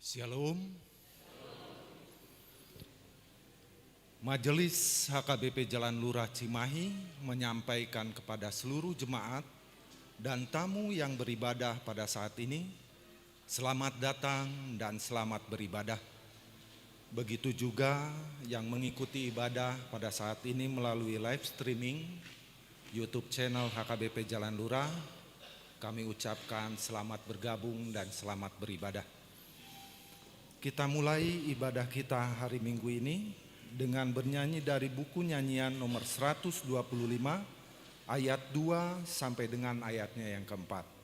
Shalom. Majelis HKBP Jalan Lurah Cimahi menyampaikan kepada seluruh jemaat dan tamu yang beribadah pada saat ini, selamat datang dan selamat beribadah. Begitu juga yang mengikuti ibadah pada saat ini melalui live streaming YouTube channel HKBP Jalan Lurah, kami ucapkan selamat bergabung dan selamat beribadah. Kita mulai ibadah kita hari Minggu ini dengan bernyanyi dari buku nyanyian nomor 125 ayat 2 sampai dengan ayatnya yang keempat.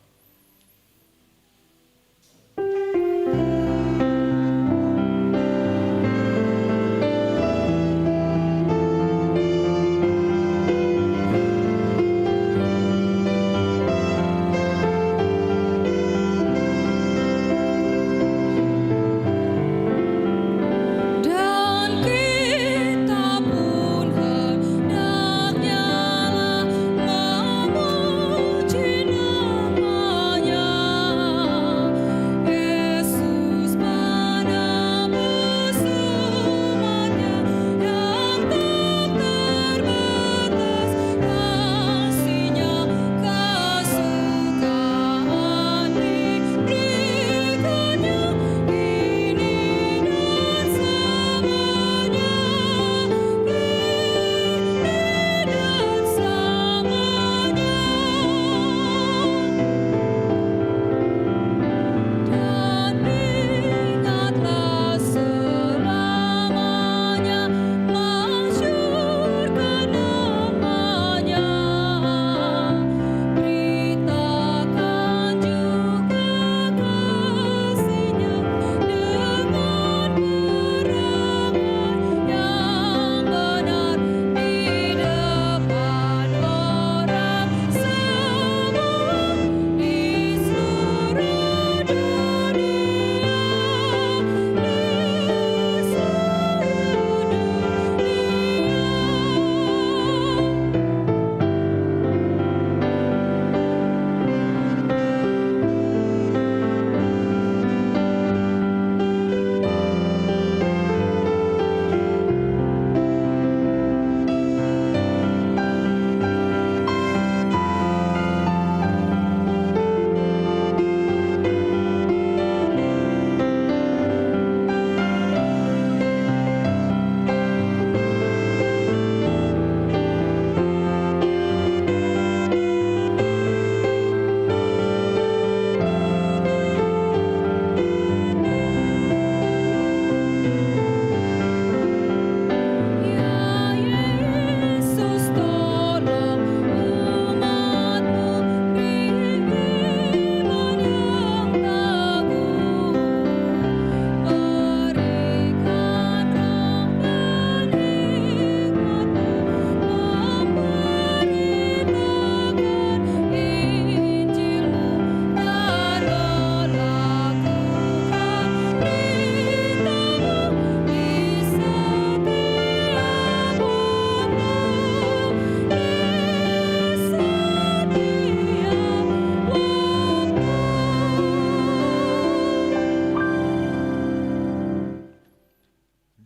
Memuji nama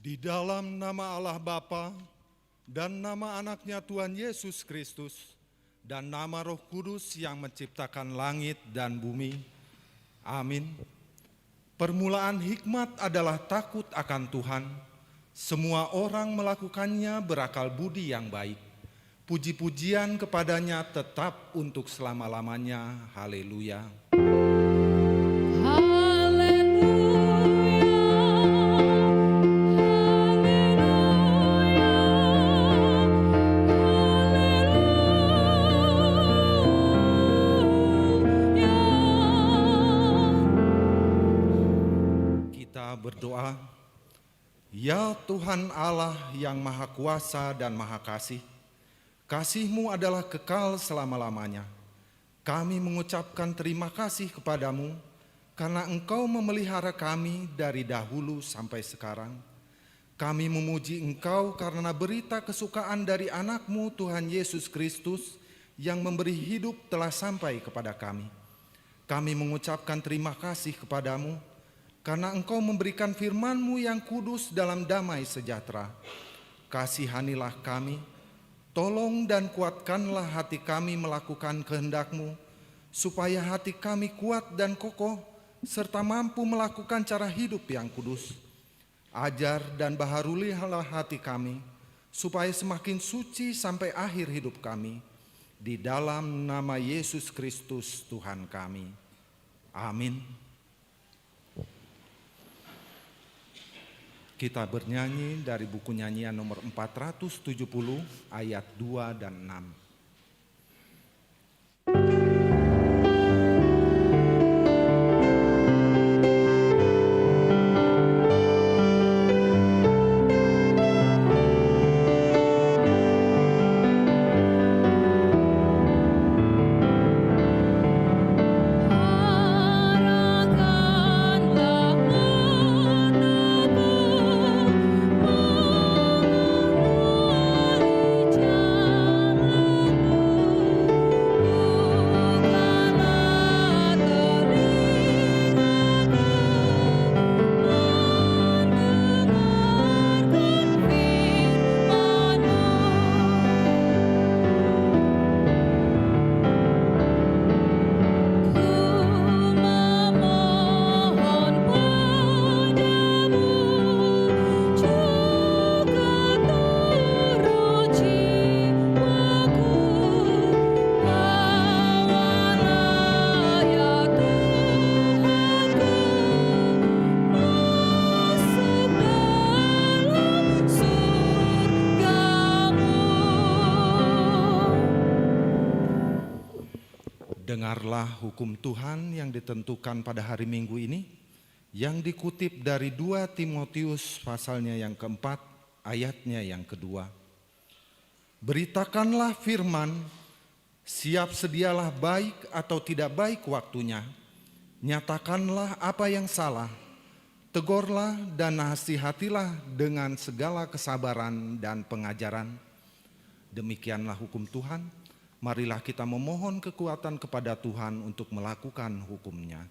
Di dalam nama Allah Bapa dan nama anaknya Tuhan Yesus Kristus dan nama Roh Kudus yang menciptakan langit dan bumi. Amin. Permulaan hikmat adalah takut akan Tuhan. Semua orang melakukannya berakal budi yang baik. Puji-pujian kepadanya tetap untuk selama-lamanya. Haleluya. Berdoa, ya Tuhan Allah yang Maha Kuasa dan Maha Kasih, kasih-Mu adalah kekal selama-lamanya. Kami mengucapkan terima kasih kepadamu karena Engkau memelihara kami dari dahulu sampai sekarang. Kami memuji Engkau karena berita kesukaan dari anak-Mu Tuhan Yesus Kristus yang memberi hidup telah sampai kepada kami. Kami mengucapkan terima kasih kepadamu karena Engkau memberikan firman-Mu yang kudus dalam damai sejahtera. Kasihanilah kami, tolong dan kuatkanlah hati kami melakukan kehendak-Mu, supaya hati kami kuat dan kokoh, serta mampu melakukan cara hidup yang kudus. Ajar dan baharulilah hati kami, supaya semakin suci sampai akhir hidup kami. Di dalam nama Yesus Kristus Tuhan kami. Amin. Kita bernyanyi dari buku nyanyian nomor 470 ayat 2 dan 6. Dengarlah hukum Tuhan yang ditentukan pada hari Minggu ini, yang dikutip dari 2 Timotius pasalnya yang keempat, ayatnya yang kedua. Beritakanlah firman, siap sedialah baik atau tidak baik waktunya. Nyatakanlah apa yang salah, tegurlah dan nasihatilah dengan segala kesabaran dan pengajaran. Demikianlah hukum Tuhan. Marilah kita memohon kekuatan kepada Tuhan untuk melakukan hukum-Nya.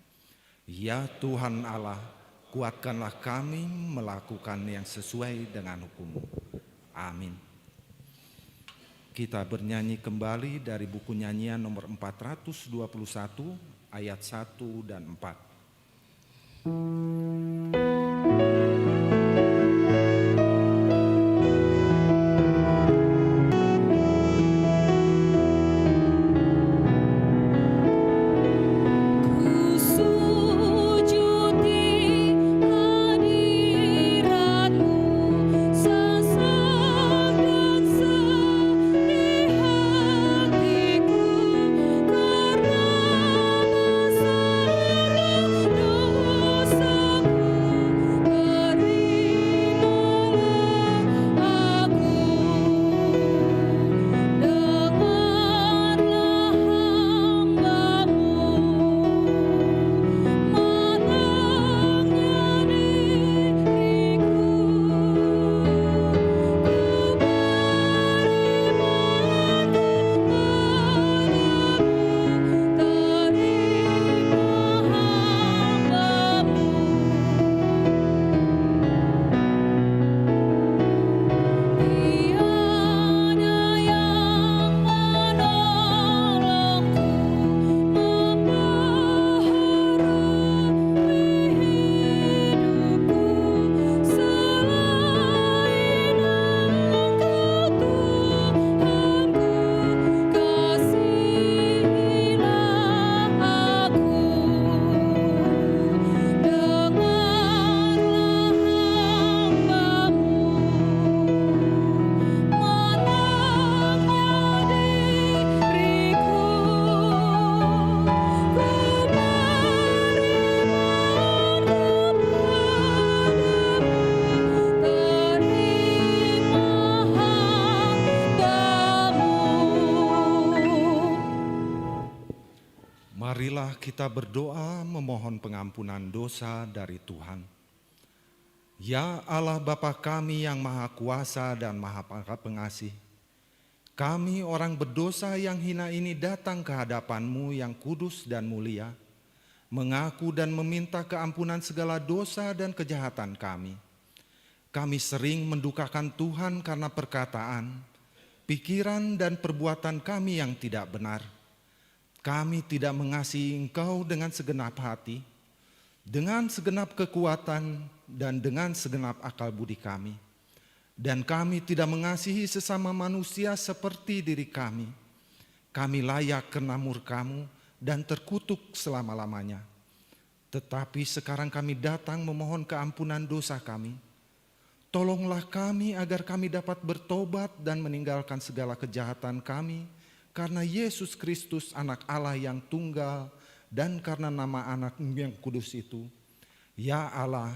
Ya Tuhan Allah, kuatkanlah kami melakukan yang sesuai dengan hukum-Mu. Amin. Kita bernyanyi kembali dari buku nyanyian nomor 421 ayat 1 dan 4. Ku kita berdoa memohon pengampunan dosa dari Tuhan. Ya Allah Bapa kami yang Maha Kuasa dan Maha Pengasih, kami orang berdosa yang hina ini datang ke hadapan-Mu yang kudus dan mulia, mengaku dan meminta keampunan segala dosa dan kejahatan kami. Kami sering mendukakan Tuhan karena perkataan, pikiran dan perbuatan kami yang tidak benar. Kami tidak mengasihi Engkau dengan segenap hati, dengan segenap kekuatan dan dengan segenap akal budi kami. Dan kami tidak mengasihi sesama manusia seperti diri kami. Kami layak kena murka-Mu dan terkutuk selama-lamanya. Tetapi sekarang kami datang memohon keampunan dosa kami. Tolonglah kami agar kami dapat bertobat dan meninggalkan segala kejahatan kami karena Yesus Kristus anak Allah yang tunggal dan karena nama anak yang kudus itu. Ya Allah,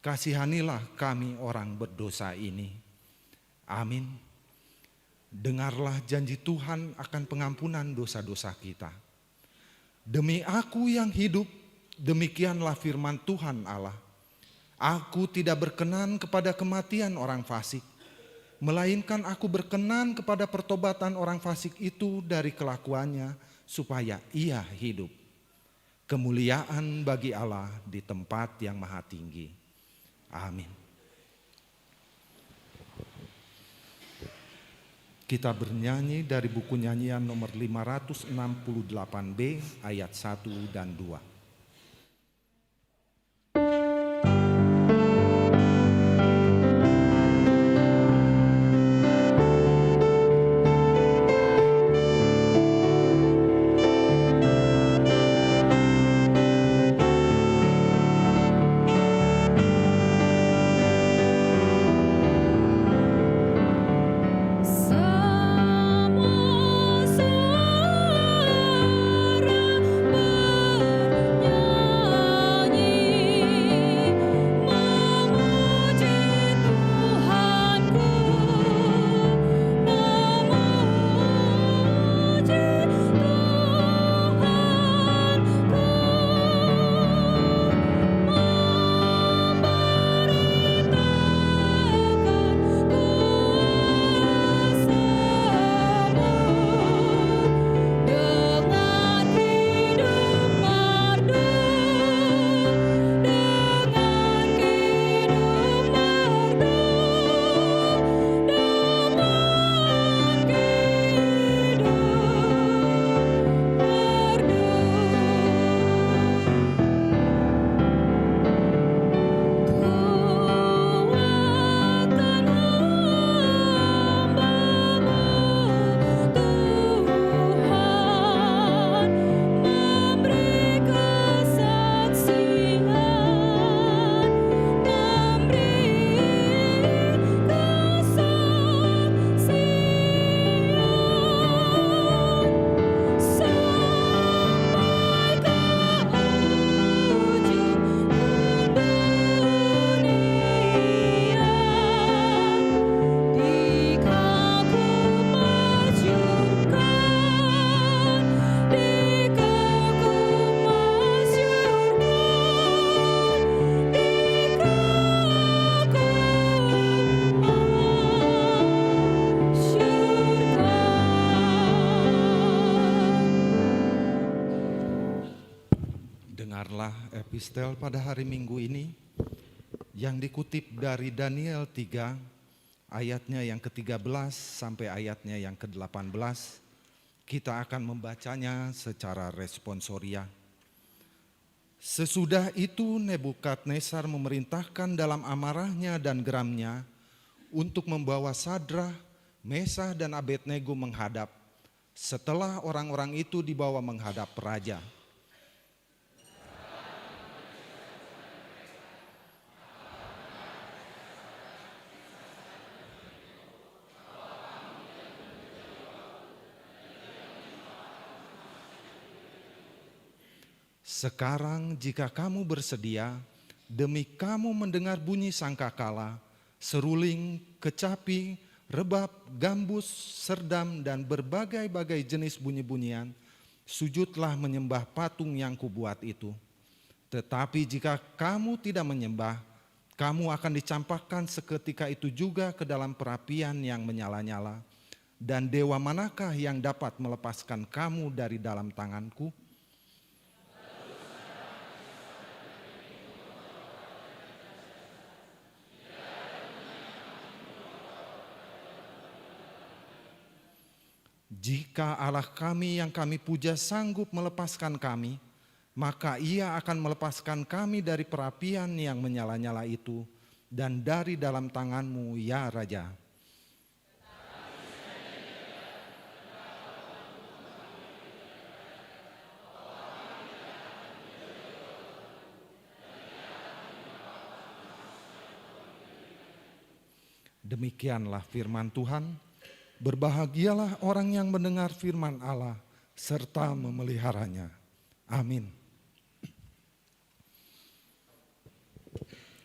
kasihanilah kami orang berdosa ini. Amin. Dengarlah janji Tuhan akan pengampunan dosa-dosa kita. Demi aku yang hidup, demikianlah firman Tuhan Allah. Aku tidak berkenan kepada kematian orang fasik, melainkan aku berkenan kepada pertobatan orang fasik itu dari kelakuannya supaya ia hidup. Kemuliaan bagi Allah di tempat yang maha tinggi. Amin. Kita bernyanyi dari buku nyanyian nomor 568B ayat 1 dan 2. Epistel pada hari Minggu ini yang dikutip dari Daniel 3 ayatnya yang ke-13 sampai ayatnya yang ke-18. Kita akan membacanya secara responsoria. Sesudah itu Nebukadnezar memerintahkan dalam amarahnya dan geramnya untuk membawa Sadrah, Mesah dan Abednego menghadap. Setelah orang-orang itu dibawa menghadap raja, sekarang jika kamu bersedia, demi kamu mendengar bunyi sangkakala, seruling, kecapi, rebab, gambus, serdam, dan berbagai-bagai jenis bunyi-bunyian, sujudlah menyembah patung yang kubuat itu. Tetapi jika kamu tidak menyembah, kamu akan dicampakkan seketika itu juga ke dalam perapian yang menyala-nyala. Dan dewa manakah yang dapat melepaskan kamu dari dalam tanganku? Jika Allah kami yang kami puja sanggup melepaskan kami, maka Ia akan melepaskan kami dari perapian yang menyala-nyala itu dan dari dalam tanganmu, ya Raja. Demikianlah firman Tuhan. Berbahagialah orang yang mendengar firman Allah serta memeliharanya. Amin.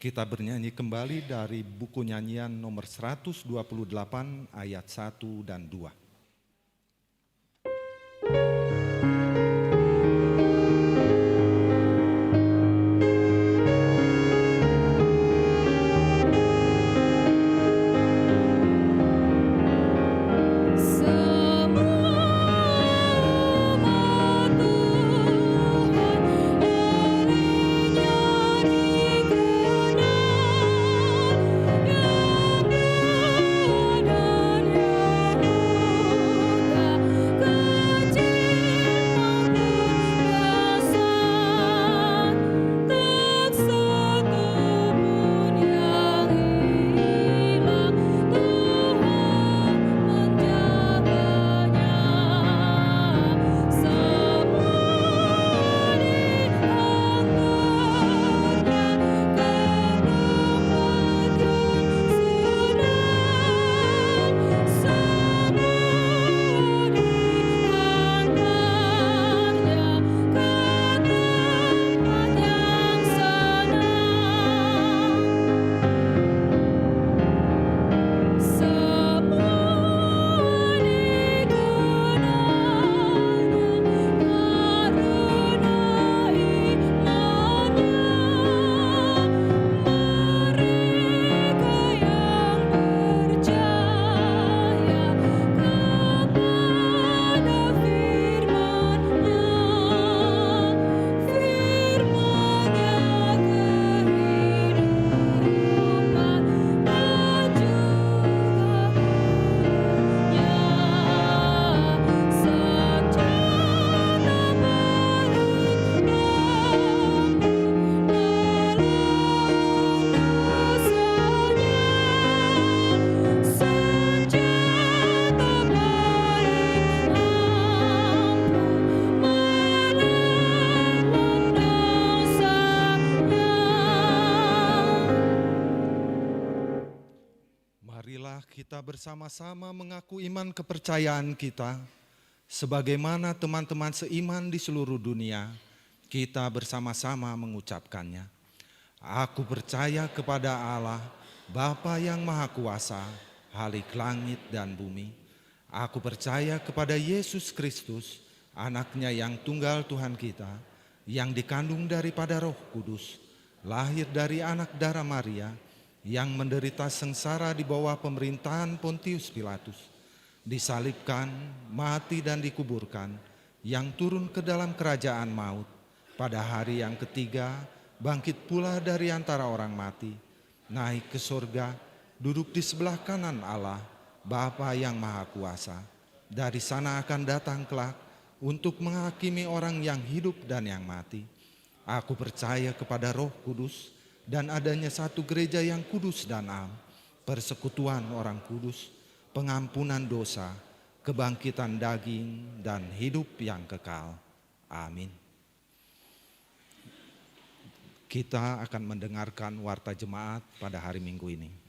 Kita bernyanyi kembali dari buku nyanyian nomor 128 ayat 1 dan 2. Kita bersama-sama mengaku iman kepercayaan kita, sebagaimana teman-teman seiman di seluruh dunia, kita bersama-sama mengucapkannya. Aku percaya kepada Allah, Bapa yang Maha Kuasa, Khalik langit dan bumi. Aku percaya kepada Yesus Kristus, Anaknya yang tunggal Tuhan kita, yang dikandung daripada Roh Kudus, lahir dari anak darah Maria, yang menderita sengsara di bawah pemerintahan Pontius Pilatus, disalibkan, mati dan dikuburkan, yang turun ke dalam kerajaan maut, pada hari yang ketiga bangkit pula dari antara orang mati, naik ke surga, duduk di sebelah kanan Allah, Bapa yang Maha Kuasa. Dari sana akan datang kelak untuk menghakimi orang yang hidup dan yang mati. Aku percaya kepada Roh Kudus, dan adanya satu gereja yang kudus dan am, persekutuan orang kudus, pengampunan dosa, kebangkitan daging, dan hidup yang kekal. Amin. Kita akan mendengarkan warta jemaat pada hari Minggu ini.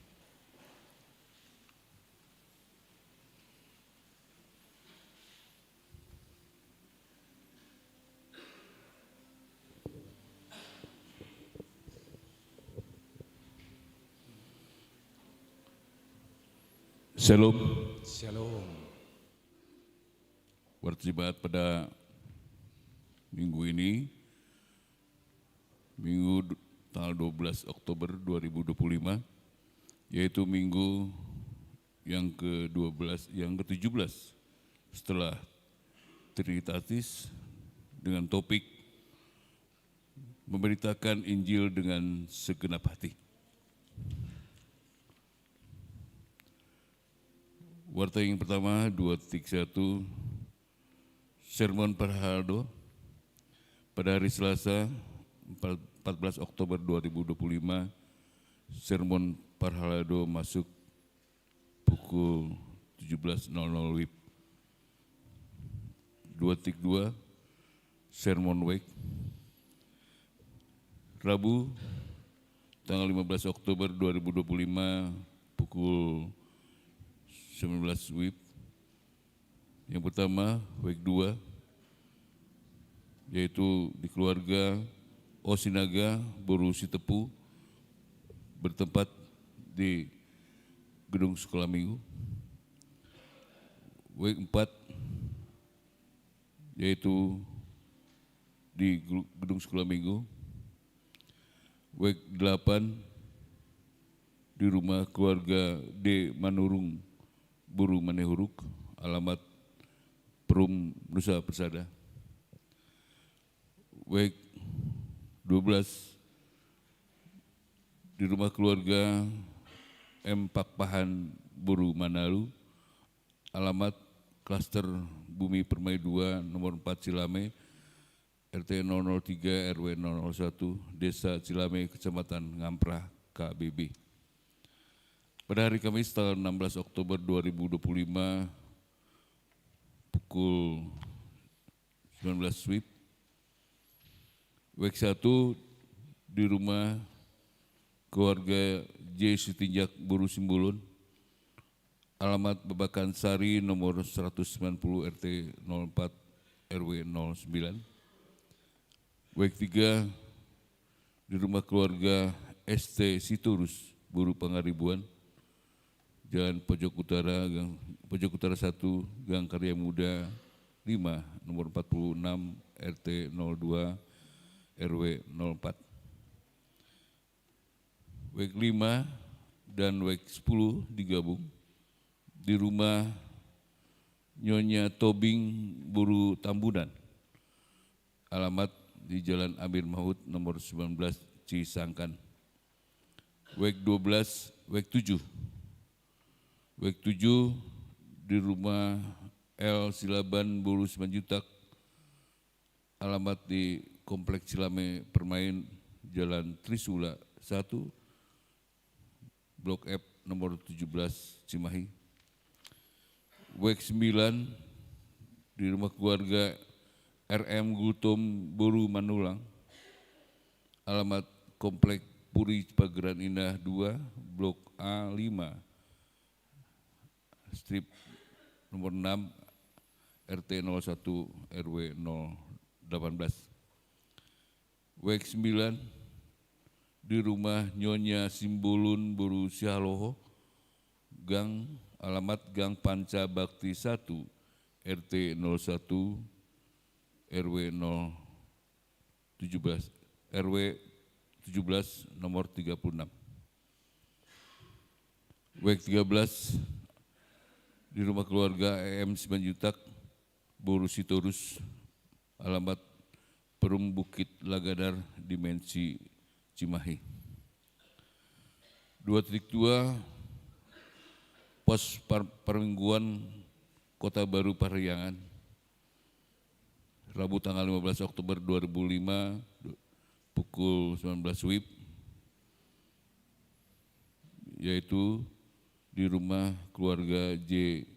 Shalom. Shalom. Warta jemaat pada minggu ini, minggu tanggal 12 Oktober 2025, yaitu minggu yang ke-12, yang ke-17 setelah Trinitatis dengan topik memberitakan Injil dengan segenap hati. Warta yang pertama 2:1, Sermon Parhaldo pada hari Selasa 14 Oktober 2025, Sermon Parhaldo masuk pukul 17.00 WIB. 2:2, Sermon Wake Rabu tanggal 15 Oktober 2025 pukul 19 WIB. Yang pertama, Wake 2, yaitu di keluarga Osinaga Boru Sitepu, bertempat di Gedung Sekolah Minggu. Wake 4, yaitu di Gedung Sekolah Minggu. Wake 8, di rumah keluarga D. Manurung Buru Manehuruk, alamat Perum Nusa Persada. Wake 12, di rumah keluarga M. Pakpahan Buru Manalu, alamat Klaster Bumi Permai 2, nomor 4 Cilame, RT 003 RW 001, Desa Cilame, Kecamatan Ngamprah, KBB. Pada hari Kamis tanggal 16 Oktober 2025 pukul 19 WIB, Wake 1 di rumah keluarga J. Sitinjak Buru Simbulun, alamat Babakan Sari nomor 190 RT 04 RW 09. Wake 3 di rumah keluarga ST Siturus Buru Pangaribuan, Jalan Pojok Utara 1, Gang Karya Muda 5, nomor 46 RT 02 RW 04. Wake 5 dan Wake 10 digabung di rumah Nyonya Tobing Buru Tambunan, alamat di Jalan Amir Mahmud nomor 19 Cisangkan. Wake 12, Wake 7. Wake 7 di rumah L. Silaban Buru Simanjutak, alamat di Kompleks Cilame Permain, Jalan Trisula 1, Blok F nomor 17 Cimahi. Wake 9 di rumah keluarga RM Gultom Buru Manulang, alamat Komplek Puri Pageran Indah 2, Blok A5, strip nomor 6, RT 01 RW 018. Wake 9 di rumah Nyonya Simbulun Buru Sialoho, alamat Gang Panca Bakti 1, RT 01 RW 017 RW 17 nomor 36. Wake 13 di rumah keluarga EM Simanjutak Buru Sitorus, alamat Perum Bukit Lagadar, Dimensi Cimahi. 2.2 Pos Permingguan Kota Baru Parahyangan, Rabu tanggal 15 Oktober 2005 pukul 19 WIB, yaitu di rumah keluarga J.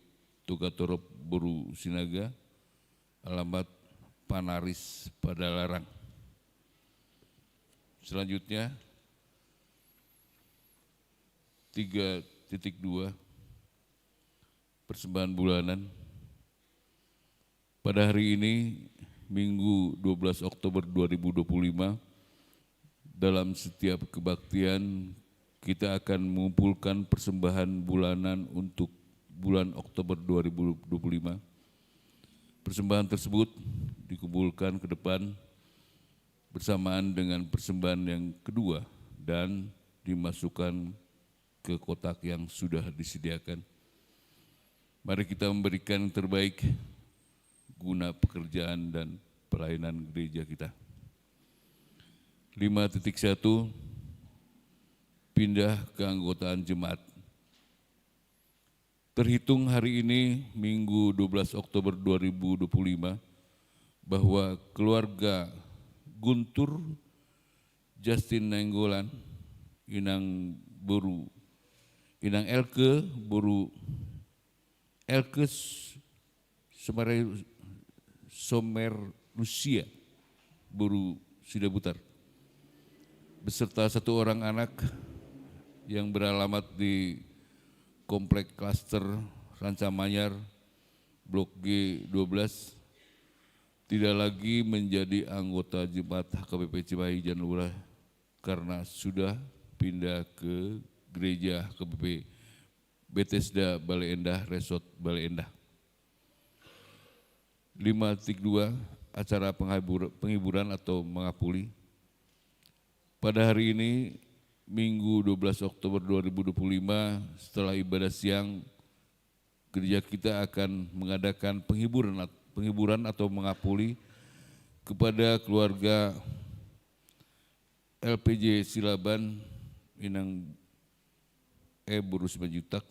Tugatorop Buru Sinaga, alamat Panaris Padalarang. Selanjutnya 3.2 persembahan bulanan. Pada hari ini Minggu 12 Oktober 2025, dalam setiap kebaktian kita akan mengumpulkan persembahan bulanan untuk bulan Oktober 2025. Persembahan tersebut dikumpulkan ke depan bersamaan dengan persembahan yang kedua dan dimasukkan ke kotak yang sudah disediakan. Mari kita memberikan yang terbaik guna pekerjaan dan pelayanan gereja kita. 5.1 Pindah keanggotaan jemaat. Terhitung hari ini Minggu 12 Oktober 2025 bahwa keluarga Guntur Justin Nainggolan, Inang Elke Boru Elke Somer Rusia Boru Sidabutar beserta 1 orang anak yang beralamat di Komplek Klaster Rancamanyar Blok G12 tidak lagi menjadi anggota jemaat HKBP Cimahi Janlurah karena sudah pindah ke gereja HKBP Bethesda Bale Endah Resort Bale Endah. 5.2 Acara penghiburan atau mengapuli. Pada hari ini Minggu 12 Oktober 2025 setelah ibadah siang, gereja kita akan mengadakan penghiburan atau mengapuli kepada keluarga LPJ Silaban Inang Boru Simanjutak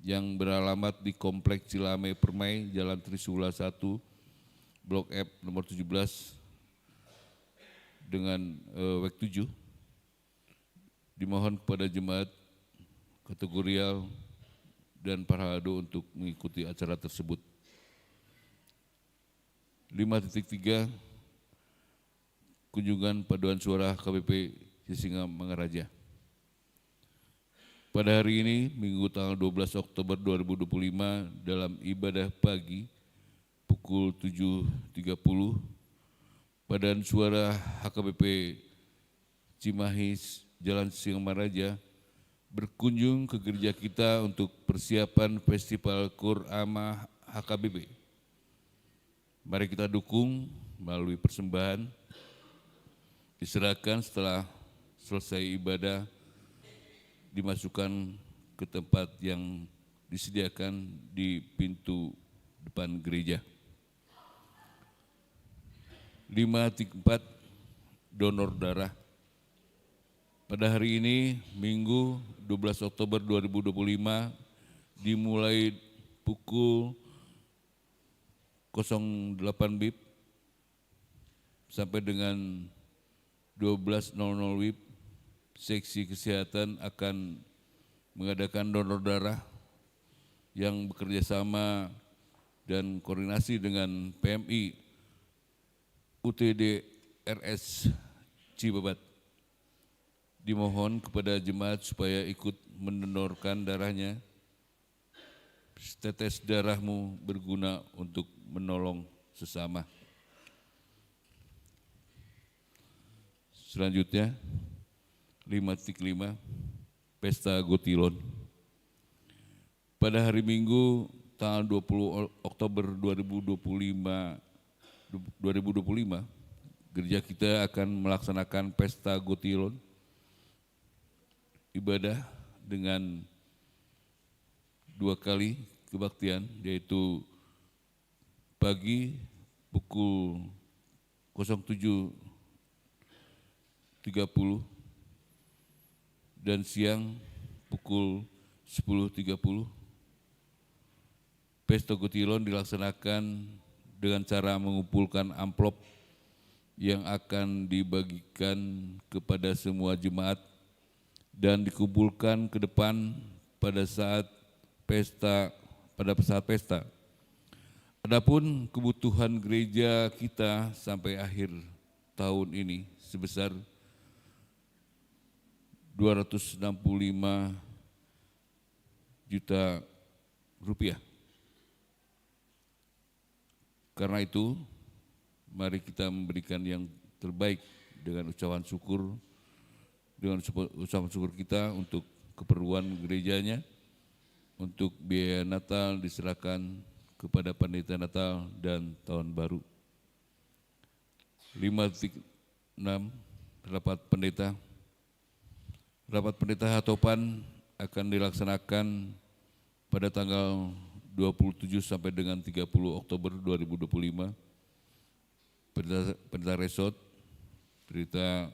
yang beralamat di Komplek Cilame Permai, Jalan Trisula 1, Blok F nomor 17 dengan WEK 7. Dimohon kepada jemaat kategorial dan parhado untuk mengikuti acara tersebut. 5.3 Kunjungan paduan suara KBP Sisinga Mangaraja. Pada hari ini, Minggu tanggal 12 Oktober 2025, dalam ibadah pagi pukul 7.30, paduan suara HKBP Cimahi Jalan Sisinga Mangaraja berkunjung ke gereja kita untuk persiapan Festival Kur Ama HKBP. Mari kita dukung melalui persembahan, diserahkan setelah selesai ibadah, dimasukkan ke tempat yang disediakan di pintu depan gereja. 5.4 Donor darah. Pada hari ini, Minggu 12 Oktober 2025, dimulai pukul 08 WIB sampai dengan 12.00 WIB, seksi kesehatan akan mengadakan donor darah yang bekerja sama dan koordinasi dengan PMI UTD RS Cibabat. Dimohon kepada jemaat supaya ikut mendonorkan darahnya. Setetes darahmu berguna untuk menolong sesama. Selanjutnya, 5.5 Pesta Gotilon. Pada hari Minggu tanggal 20 Oktober 2025, gereja kita akan melaksanakan Pesta Gotilon, ibadah dengan 2 kali kebaktian, yaitu pagi pukul 07.30 dan siang pukul 10.30. Pesta Gotilon dilaksanakan dengan cara mengumpulkan amplop yang akan dibagikan kepada semua jemaat dan dikumpulkan ke depan pada saat pesta. Adapun kebutuhan gereja kita sampai akhir tahun ini sebesar 265 juta rupiah. Karena itu, mari kita memberikan yang terbaik dengan ucapan syukur kita untuk keperluan gerejanya. Untuk biaya Natal diserahkan kepada panitia Natal dan Tahun Baru. 5.6 Rapat Pendeta. Rapat Pendeta Hatopan akan dilaksanakan pada tanggal 27 sampai dengan 30 Oktober 2025. Pendeta Resort, Pendeta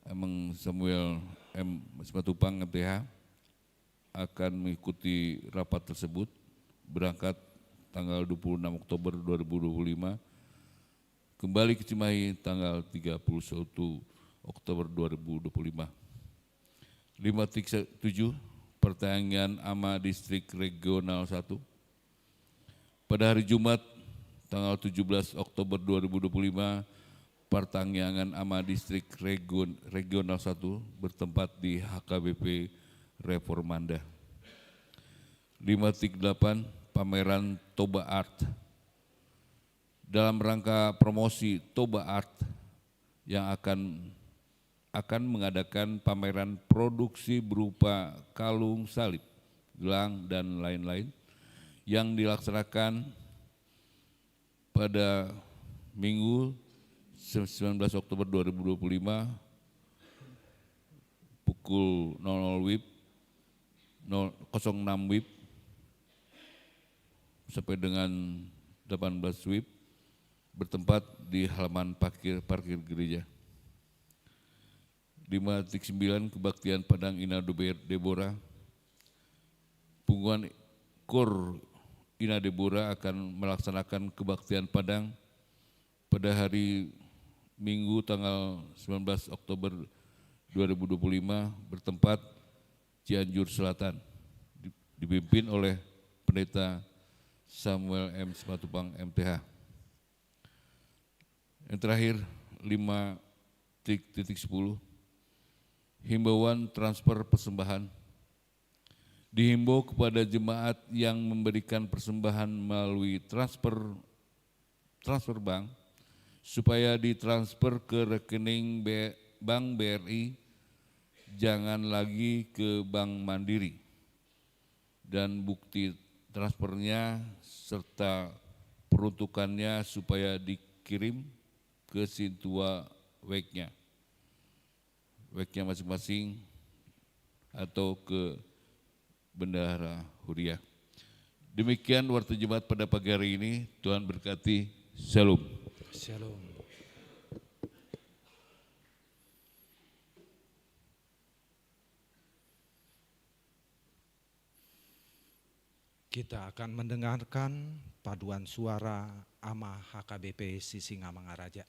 Emang Samuel M. Simatupang MTH akan mengikuti rapat tersebut berangkat tanggal 26 Oktober 2025, kembali ke Cimahi tanggal 31 Oktober 2025. 5.7 Pertanyaan AMA Distrik Regional 1. Pada hari Jumat tanggal 17 Oktober 2025, Pertanyaan AMA Distrik Regional 1 bertempat di HKBP Reformanda. 5.8 Pameran Toba Art. Dalam rangka promosi Toba Art yang akan mengadakan pameran produksi berupa kalung salib, gelang, dan lain-lain yang dilaksanakan pada Minggu 19 Oktober 2025 pukul 00 WIB 06 WIB sampai dengan 18 WIB bertempat di halaman parkir gereja. 5.9 Kebaktian Padang Ina Deborah. Punggungan KOR Ina Deborah akan melaksanakan kebaktian Padang pada hari Minggu tanggal 19 Oktober 2025 bertempat Cianjur Selatan, dipimpin oleh Pendeta Samuel M. Simatupang MTH. Yang terakhir 5.10 Himbauan transfer persembahan. Dihimbau kepada jemaat yang memberikan persembahan melalui transfer bank supaya ditransfer ke rekening Bank BRI, jangan lagi ke Bank Mandiri, dan bukti transfernya serta peruntukannya supaya dikirim ke Sintua WEG-nya masing-masing atau ke Bendahara Huriah. Demikian warta Jumat pada pagi hari ini. Tuhan berkati. Shalom. Shalom. Kita akan mendengarkan paduan suara AMA HKBP Sisingamangaraja.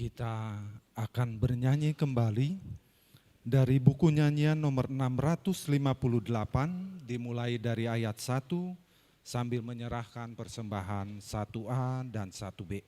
Kita akan bernyanyi kembali dari buku nyanyian nomor 658 dimulai dari ayat 1 sambil menyerahkan persembahan 1A dan 1B.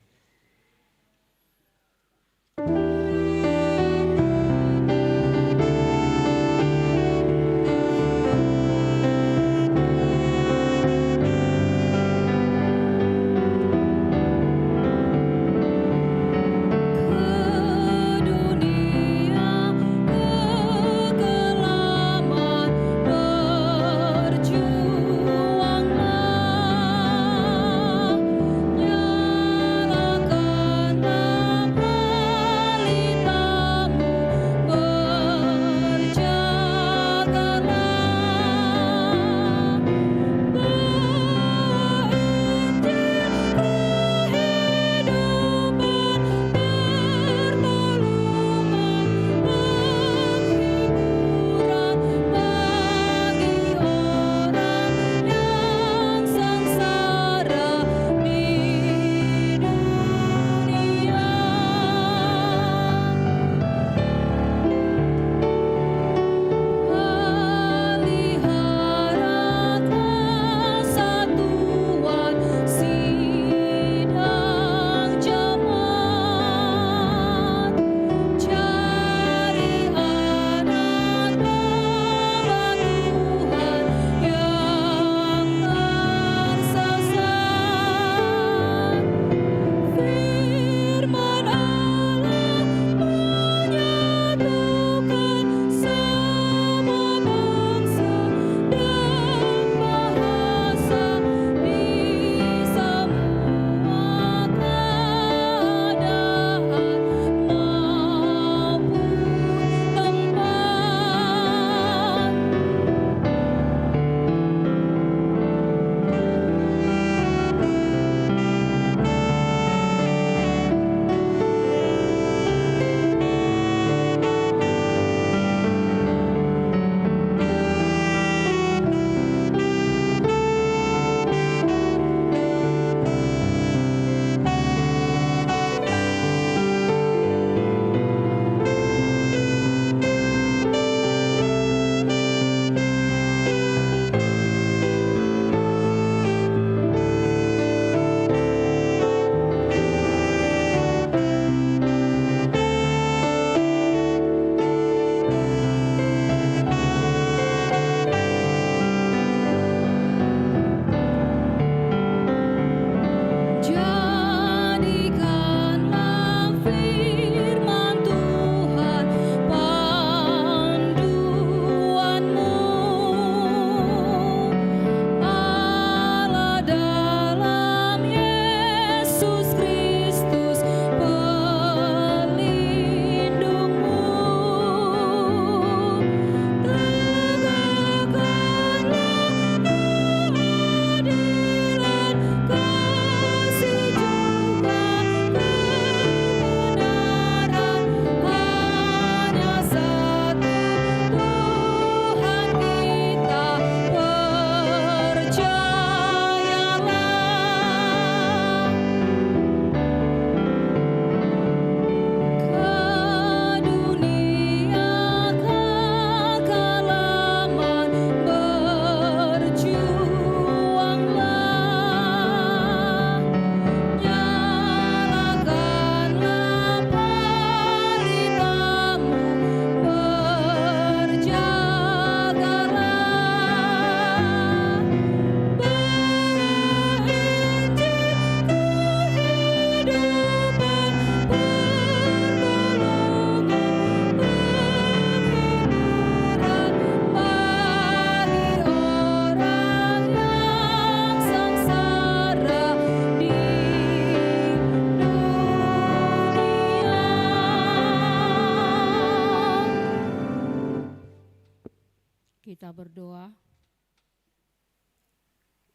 Kita berdoa.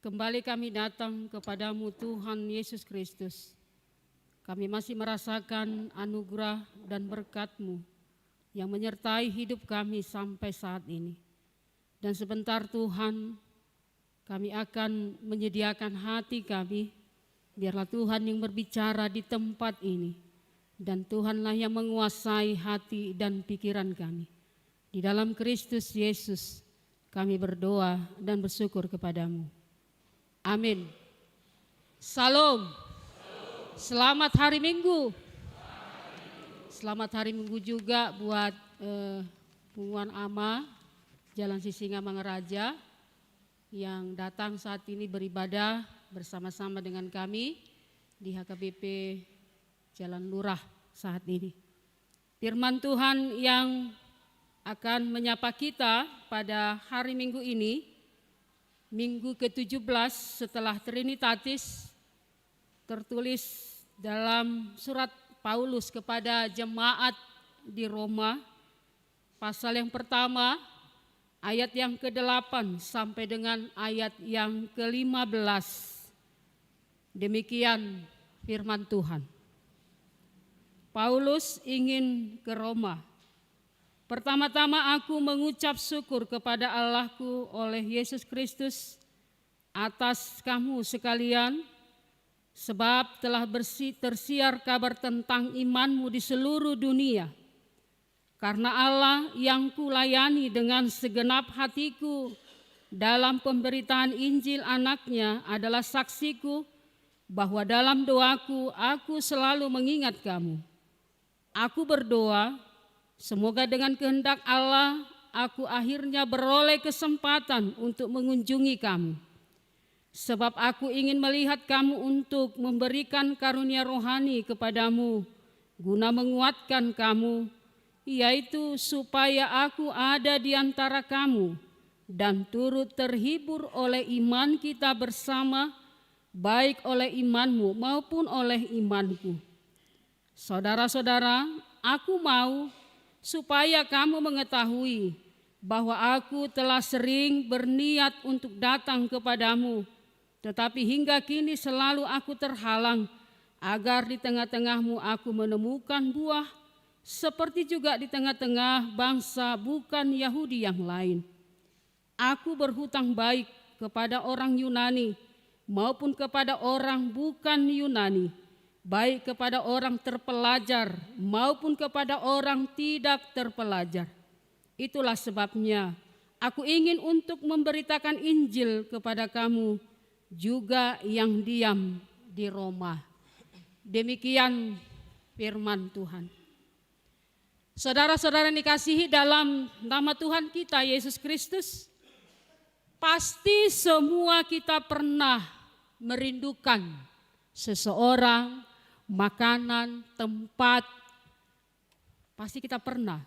Kembali kami datang kepadamu Tuhan Yesus Kristus. Kami masih merasakan anugerah dan berkat-Mu yang menyertai hidup kami sampai saat ini. Dan sebentar Tuhan, kami akan menyediakan hati kami, biarlah Tuhan yang berbicara di tempat ini. dan Tuhanlah yang menguasai hati dan pikiran kami. Di dalam Kristus Yesus kami berdoa dan bersyukur kepadamu. Amin. Salam. Selamat hari Minggu. Selamat hari Minggu juga buat Puan Ama Jalan Sisinga Mangaraja yang datang saat ini beribadah bersama-sama dengan kami di HKBP Jalan Lurah saat ini. Firman Tuhan yang akan menyapa kita pada hari Minggu ini, Minggu ke-17 setelah Trinitatis, tertulis dalam surat Paulus kepada jemaat di Roma, pasal yang pertama, ayat yang ke-8 sampai dengan ayat yang ke-15. Demikian firman Tuhan. Paulus ingin ke Roma. Pertama-tama aku mengucap syukur kepada Allahku oleh Yesus Kristus atas kamu sekalian, sebab telah tersiar kabar tentang imanmu di seluruh dunia. Karena Allah yang kulayani dengan segenap hatiku dalam pemberitaan Injil anaknya adalah saksiku bahwa dalam doaku aku selalu mengingat kamu. Aku berdoa, semoga dengan kehendak Allah aku akhirnya beroleh kesempatan untuk mengunjungi kamu. Sebab aku ingin melihat kamu untuk memberikan karunia rohani kepadamu, guna menguatkan kamu, yaitu supaya aku ada di antara kamu dan turut terhibur oleh iman kita bersama, baik oleh imanmu maupun oleh imanku. Saudara-saudara, aku mau supaya kamu mengetahui bahwa aku telah sering berniat untuk datang kepadamu, tetapi hingga kini selalu aku terhalang, agar di tengah-tengahmu aku menemukan buah, seperti juga di tengah-tengah bangsa bukan Yahudi yang lain. Aku berhutang baik kepada orang Yunani maupun kepada orang bukan Yunani, baik kepada orang terpelajar maupun kepada orang tidak terpelajar. Itulah sebabnya aku ingin untuk memberitakan Injil kepada kamu juga yang diam di Roma. Demikian firman Tuhan. Saudara-saudara yang dikasihi dalam nama Tuhan kita Yesus Kristus, pasti semua kita pernah merindukan seseorang, makanan, tempat. Pasti kita pernah.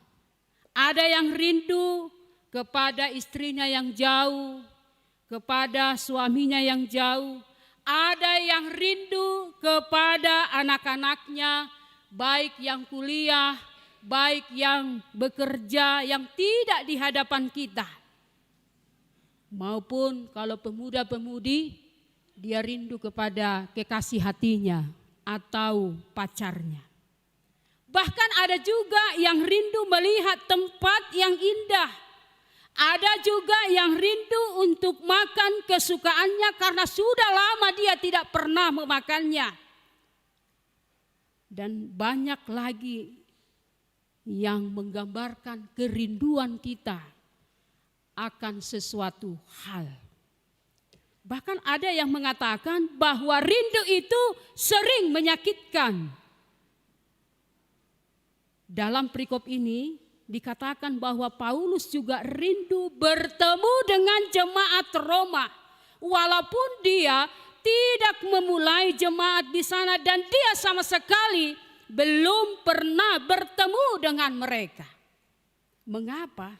Ada yang rindu kepada istrinya yang jauh, kepada suaminya yang jauh. Ada yang rindu kepada anak-anaknya, baik yang kuliah, baik yang bekerja, yang tidak di hadapan kita. Maupun kalau pemuda-pemudi, dia rindu kepada kekasih hatinya atau pacarnya. Bahkan ada juga yang rindu melihat tempat yang indah. Ada juga yang rindu untuk makan kesukaannya karena sudah lama dia tidak pernah memakannya. Dan banyak lagi yang menggambarkan kerinduan kita akan sesuatu hal. Bahkan ada yang mengatakan bahwa rindu itu sering menyakitkan. Dalam perikop ini dikatakan bahwa Paulus juga rindu bertemu dengan jemaat Roma. Walaupun dia tidak memulai jemaat di sana dan dia sama sekali belum pernah bertemu dengan mereka. Mengapa?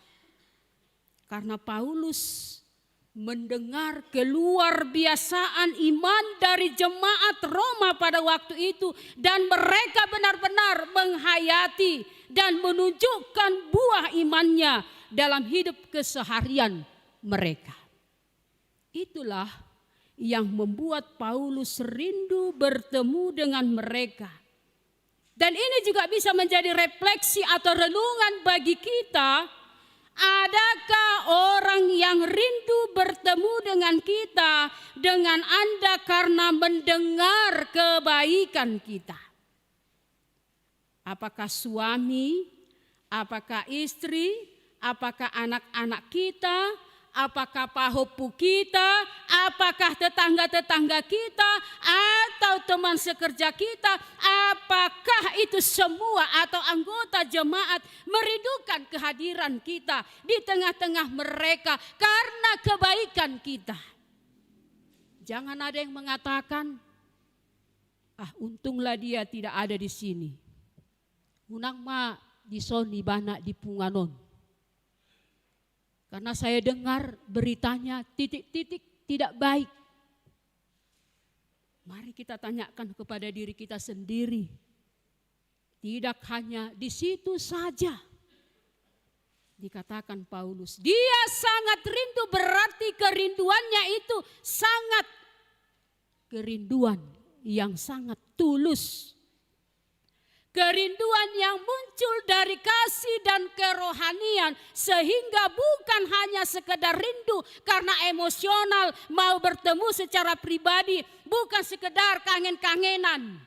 Karena Paulus mendengar keluar biasaan iman dari jemaat Roma pada waktu itu, dan mereka benar-benar menghayati dan menunjukkan buah imannya dalam hidup keseharian mereka. Itulah yang membuat Paulus rindu bertemu dengan mereka. Dan ini juga bisa menjadi refleksi atau renungan bagi kita. Adakah orang yang rindu bertemu dengan kita, dengan Anda karena mendengar kebaikan kita? Apakah suami, apakah istri, apakah anak-anak kita, apakah pahopu kita, apakah tetangga-tetangga kita, atau teman sekerja kita, apakah itu semua atau anggota jemaat merindukan kehadiran kita di tengah-tengah mereka karena kebaikan kita. Jangan ada yang mengatakan, untunglah dia tidak ada di sini. Unang ma di soni bana di Punganon. Karena saya dengar beritanya titik-titik tidak baik. Mari kita tanyakan kepada diri kita sendiri. Tidak hanya di situ saja. Dikatakan Paulus, dia sangat rindu, berarti kerinduannya itu sangat kerinduan yang sangat tulus. Kerinduan yang muncul dari kasih dan kerohanian, sehingga bukan hanya sekedar rindu karena emosional mau bertemu secara pribadi, bukan sekedar kangen-kangenan,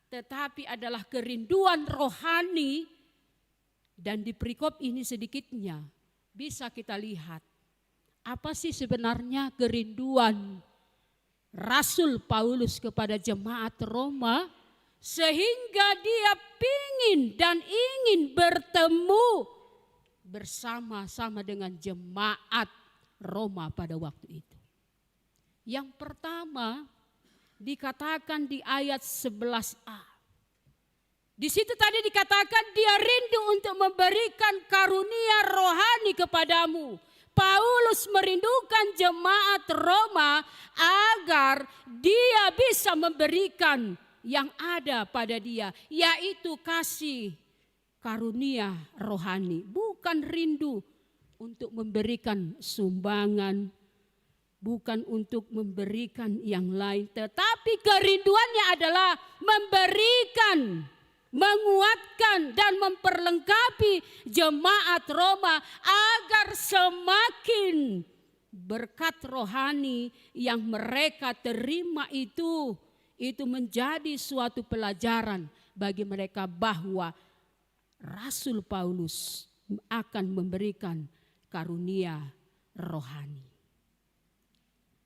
tetapi adalah kerinduan rohani. Dan di perikop ini sedikitnya bisa kita lihat apa sih sebenarnya kerinduan Rasul Paulus kepada jemaat Roma, sehingga dia pingin dan ingin bertemu bersama-sama dengan jemaat Roma pada waktu itu. Yang pertama dikatakan di ayat 11a. Di situ tadi dikatakan dia rindu untuk memberikan karunia rohani kepadamu. Paulus merindukan jemaat Roma agar dia bisa memberikan yang ada pada dia, yaitu kasih karunia rohani. Bukan rindu untuk memberikan sumbangan, bukan untuk memberikan yang lain, tetapi kerinduannya adalah memberikan, menguatkan dan memperlengkapi jemaat Roma agar semakin berkat rohani yang mereka terima itu menjadi suatu pelajaran bagi mereka bahwa Rasul Paulus akan memberikan karunia rohani.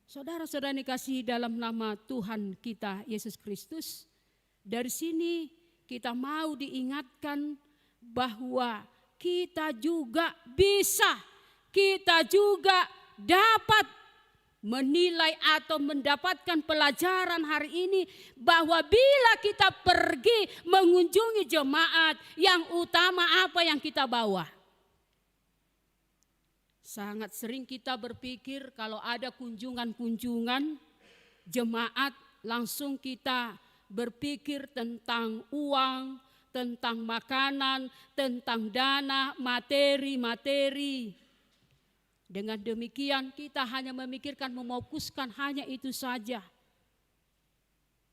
Saudara-saudara dikasihi dalam nama Tuhan kita Yesus Kristus, dari sini kita mau diingatkan bahwa kita juga bisa, kita juga dapat menilai atau mendapatkan pelajaran hari ini bahwa bila kita pergi mengunjungi jemaat, yang utama apa yang kita bawa. Sangat sering kita berpikir kalau ada kunjungan-kunjungan jemaat, langsung kita berpikir tentang uang, tentang makanan, tentang dana, materi-materi. Dengan demikian kita hanya memikirkan, memfokuskan hanya itu saja.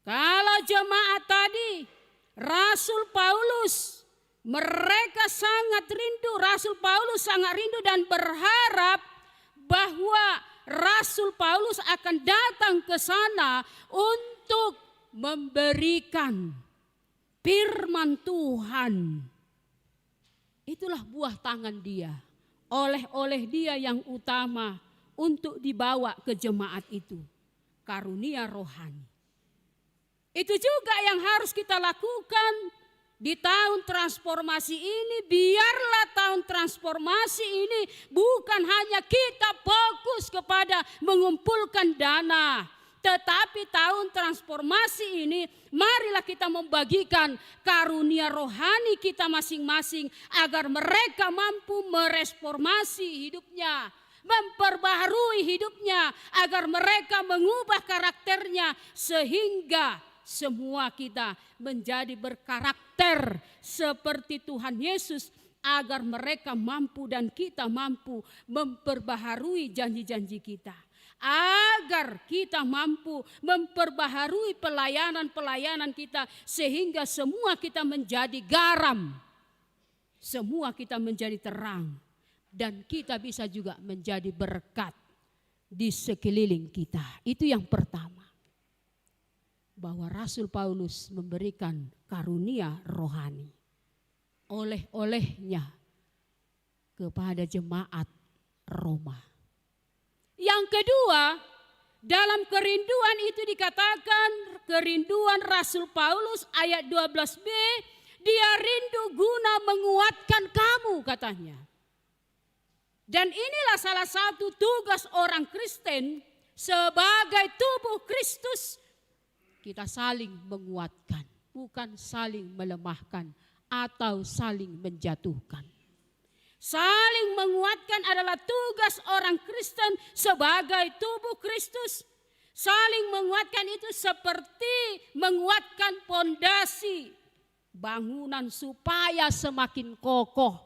Kalau jemaat tadi, Rasul Paulus, mereka sangat rindu, Rasul Paulus sangat rindu dan berharap bahwa Rasul Paulus akan datang ke sana untuk memberikan firman Tuhan. Itulah buah tangan dia. Oleh dia yang utama untuk dibawa ke jemaat itu. Karunia rohani. Itu juga yang harus kita lakukan di tahun transformasi ini. Biarlah tahun transformasi ini bukan hanya kita fokus kepada mengumpulkan dana. Tetapi tahun transformasi ini marilah kita membagikan karunia rohani kita masing-masing agar mereka mampu mereformasi hidupnya, memperbaharui hidupnya, agar mereka mengubah karakternya sehingga semua kita menjadi berkarakter seperti Tuhan Yesus, agar mereka mampu dan kita mampu memperbaharui janji-janji kita. Agar kita mampu memperbaharui pelayanan-pelayanan kita sehingga semua kita menjadi garam, semua kita menjadi terang, dan kita bisa juga menjadi berkat di sekeliling kita. Itu yang pertama, bahwa Rasul Paulus memberikan karunia rohani. oleh-olehnya kepada jemaat Roma. Yang kedua, dalam kerinduan itu dikatakan, kerinduan Rasul Paulus ayat 12b, dia rindu guna menguatkan kamu katanya. Dan inilah salah satu tugas orang Kristen sebagai tubuh Kristus. Kita saling menguatkan, bukan saling melemahkan atau saling menjatuhkan. Saling menguatkan adalah tugas orang Kristen sebagai tubuh Kristus. Saling menguatkan itu seperti menguatkan pondasi bangunan supaya semakin kokoh,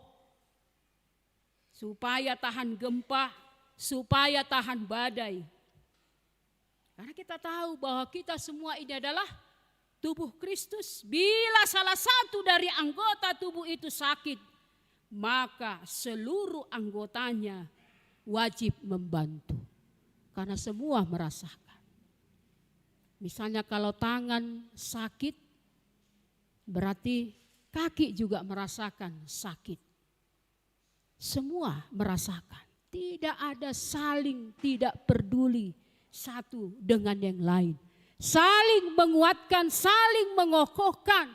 supaya tahan gempa, supaya tahan badai. Karena kita tahu bahwa kita semua ini adalah tubuh Kristus. Bila salah satu dari anggota tubuh itu sakit, maka seluruh anggotanya wajib membantu. Karena semua merasakan. Misalnya kalau tangan sakit, berarti kaki juga merasakan sakit. Semua merasakan. Tidak ada saling tidak peduli satu dengan yang lain. Saling menguatkan, saling mengokohkan.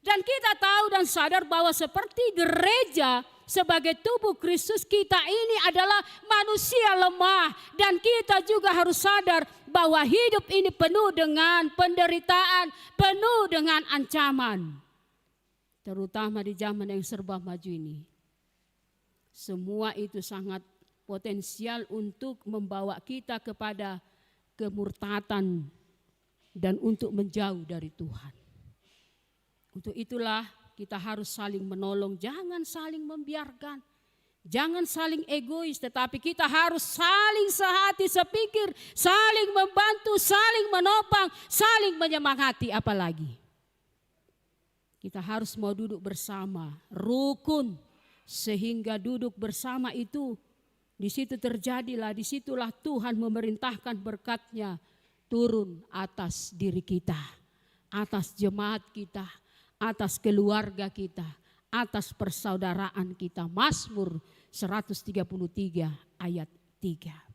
Dan kita tahu dan sadar bahwa seperti gereja sebagai tubuh Kristus, kita ini adalah manusia lemah. Dan kita juga harus sadar bahwa hidup ini penuh dengan penderitaan, penuh dengan ancaman. Terutama di zaman yang serba maju ini. Semua itu sangat potensial untuk membawa kita kepada kemurtatan dan untuk menjauh dari Tuhan. Untuk itulah kita harus saling menolong, jangan saling membiarkan. Jangan saling egois, tetapi kita harus saling sehati sepikir, saling membantu, saling menopang, saling menyemangati apalagi. Kita harus mau duduk bersama, rukun, sehingga duduk bersama itu, di situ terjadilah, disitulah Tuhan memerintahkan berkat-Nya turun atas diri kita, atas jemaat kita, atas keluarga kita, atas persaudaraan kita. Mazmur 133 ayat 3.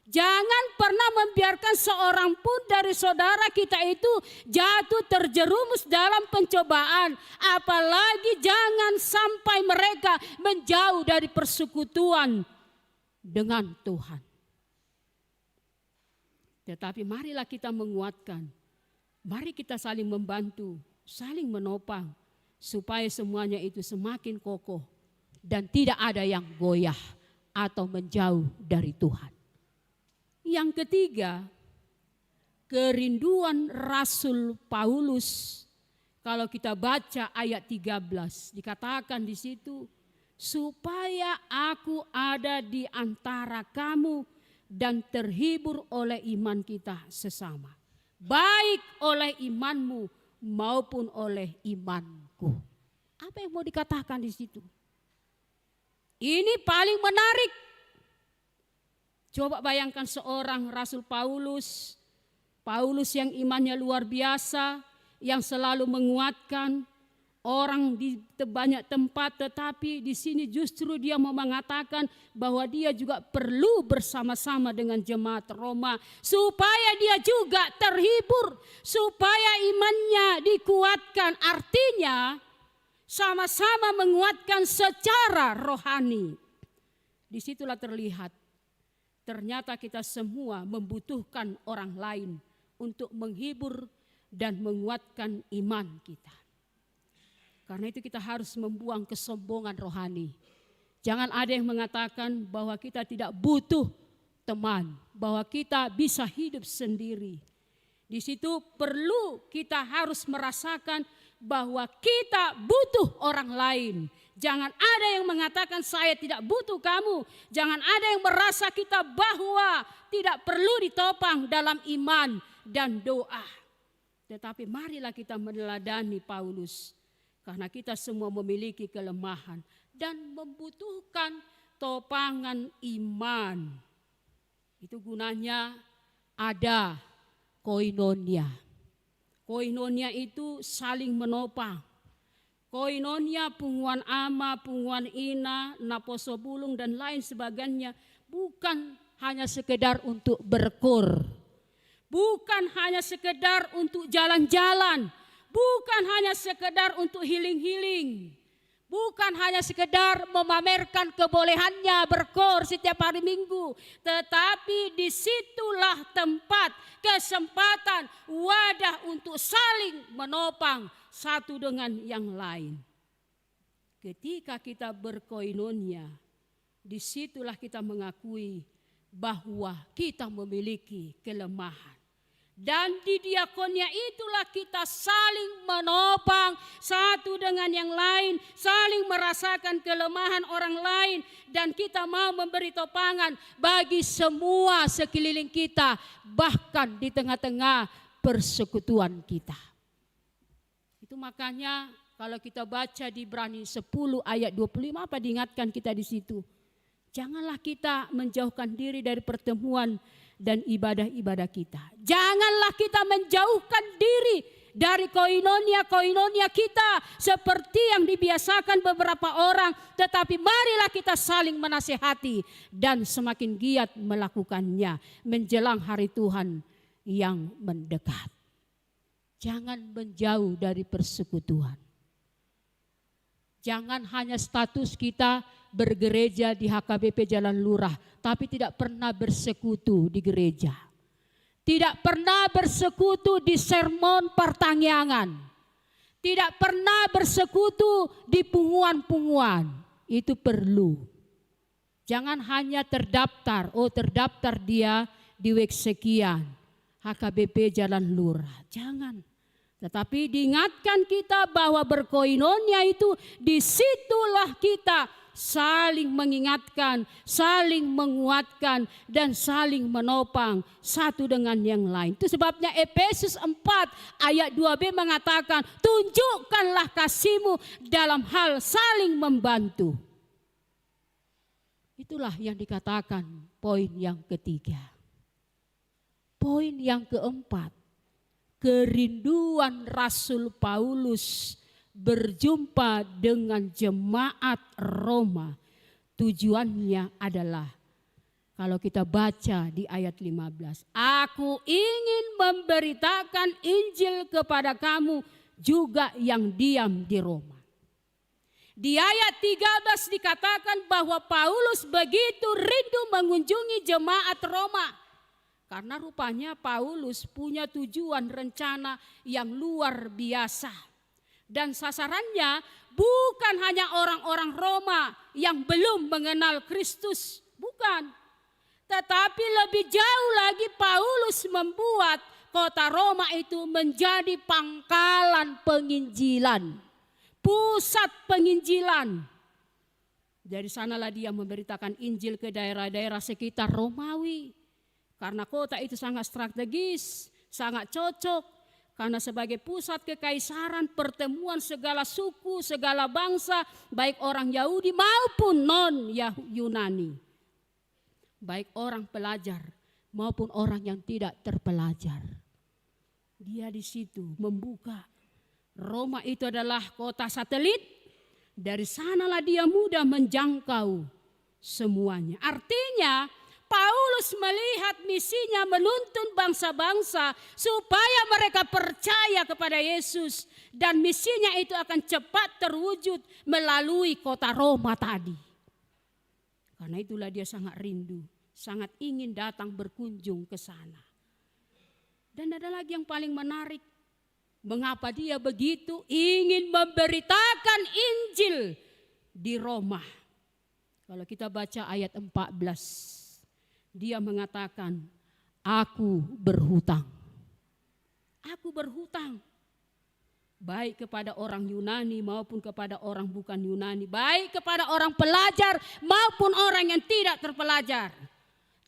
Jangan pernah membiarkan seorang pun dari saudara kita itu jatuh terjerumus dalam pencobaan. Apalagi jangan sampai mereka menjauh dari persekutuan dengan Tuhan. Tetapi marilah kita menguatkan. Mari kita saling membantu, saling menopang, supaya semuanya itu semakin kokoh dan tidak ada yang goyah atau menjauh dari Tuhan. Yang ketiga, kerinduan Rasul Paulus. Kalau kita baca ayat 13, dikatakan di situ, supaya aku ada di antara kamu dan terhibur oleh iman kita sesama, baik oleh imanmu maupun oleh imanku. Apa yang mau dikatakan di situ? Ini paling menarik. Coba bayangkan seorang Rasul Paulus yang imannya luar biasa, yang selalu menguatkan orang di banyak tempat, tetapi di sini justru dia mau mengatakan bahwa dia juga perlu bersama-sama dengan jemaat Roma supaya dia juga terhibur, supaya imannya dikuatkan. Artinya sama-sama menguatkan secara rohani. Disitulah terlihat ternyata kita semua membutuhkan orang lain untuk menghibur dan menguatkan iman kita. Karena itu kita harus membuang kesombongan rohani. Jangan ada yang mengatakan bahwa kita tidak butuh teman, bahwa kita bisa hidup sendiri. Di situ perlu kita harus merasakan bahwa kita butuh orang lain. Jangan ada yang mengatakan saya tidak butuh kamu. Jangan ada yang merasa kita bahwa tidak perlu ditopang dalam iman dan doa. Tetapi marilah kita meneladani Paulus. Karena kita semua memiliki kelemahan dan membutuhkan topangan iman. Itu gunanya ada koinonia. Koinonia itu saling menopang. Koinonia, punguan ama, punguan ina, naposo bulung dan lain sebagainya bukan hanya sekedar untuk berkur. Bukan hanya sekedar untuk jalan-jalan. Bukan hanya sekedar untuk healing-healing. Bukan hanya sekedar memamerkan kebolehannya berkur setiap hari Minggu. Tetapi disitulah tempat, kesempatan, wadah untuk saling menopang satu dengan yang lain. Ketika kita berkoinonia, disitulah kita mengakui bahwa kita memiliki kelemahan. Dan di diakonia itulah kita saling menopang satu dengan yang lain, saling merasakan kelemahan orang lain, dan kita mau memberi topangan bagi semua sekeliling kita, bahkan di tengah-tengah persekutuan kita. Itu makanya kalau kita baca di Ibrani 10 ayat 25 apa diingatkan kita di situ? Janganlah kita menjauhkan diri dari pertemuan dan ibadah-ibadah kita. Janganlah kita menjauhkan diri dari koinonia kita seperti yang dibiasakan beberapa orang. Tetapi marilah kita saling menasihati dan semakin giat melakukannya menjelang hari Tuhan yang mendekat. Jangan menjauh dari persekutuan. Jangan hanya status kita bergereja di HKBP Jalan Lurah, tapi tidak pernah bersekutu di gereja. Tidak pernah bersekutu di sermon pertangyangan. Tidak pernah bersekutu di punguan-punguan. Itu perlu. Jangan hanya terdaftar, terdaftar dia di WEG sekian, HKBP Jalan Lurah. Jangan. Tetapi diingatkan kita bahwa berkoinonia itu disitulah kita saling mengingatkan, saling menguatkan, dan saling menopang satu dengan yang lain. Itu sebabnya Efesus 4 ayat 2b mengatakan, tunjukkanlah kasihmu dalam hal saling membantu. Itulah yang dikatakan poin yang ketiga. Poin yang keempat, kerinduan Rasul Paulus berjumpa dengan jemaat Roma. Tujuannya adalah, kalau kita baca di ayat 15, aku ingin memberitakan Injil kepada kamu juga yang diam di Roma. Di ayat 13 dikatakan bahwa Paulus begitu rindu mengunjungi jemaat Roma. Karena rupanya Paulus punya tujuan rencana yang luar biasa. Dan sasarannya bukan hanya orang-orang Roma yang belum mengenal Kristus. Bukan. Tetapi lebih jauh lagi Paulus membuat kota Roma itu menjadi pangkalan penginjilan. Pusat penginjilan. Dari sanalah dia memberitakan Injil ke daerah-daerah sekitar Romawi. Karena kota itu sangat strategis, sangat cocok. Karena sebagai pusat kekaisaran, pertemuan segala suku, segala bangsa, baik orang Yahudi maupun non-Yunani. Baik orang pelajar maupun orang yang tidak terpelajar. Dia di situ membuka. Roma itu adalah kota satelit. Dari sanalah dia mudah menjangkau semuanya. Artinya Paulus melihat misinya menuntun bangsa-bangsa supaya mereka percaya kepada Yesus. Dan misinya itu akan cepat terwujud melalui kota Roma tadi. Karena itulah dia sangat rindu, sangat ingin datang berkunjung ke sana. Dan ada lagi yang paling menarik. Mengapa dia begitu ingin memberitakan Injil di Roma? Kalau kita baca ayat 14. Dia mengatakan, aku berhutang. Aku berhutang. Baik kepada orang Yunani maupun kepada orang bukan Yunani. Baik kepada orang pelajar maupun orang yang tidak terpelajar.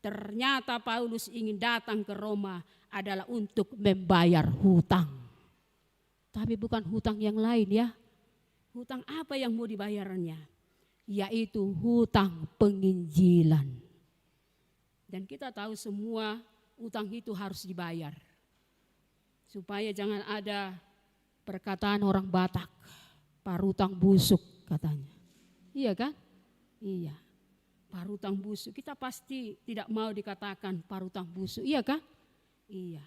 Ternyata Paulus ingin datang ke Roma adalah untuk membayar hutang. Tapi bukan hutang yang lain ya. Hutang apa yang mau dibayarnya? Yaitu hutang penginjilan. Dan kita tahu semua utang itu harus dibayar. Supaya jangan ada perkataan orang Batak. Parutang busuk katanya. Iya kan? Iya. Parutang busuk. Kita pasti tidak mau dikatakan parutang busuk. Iya kan? Iya.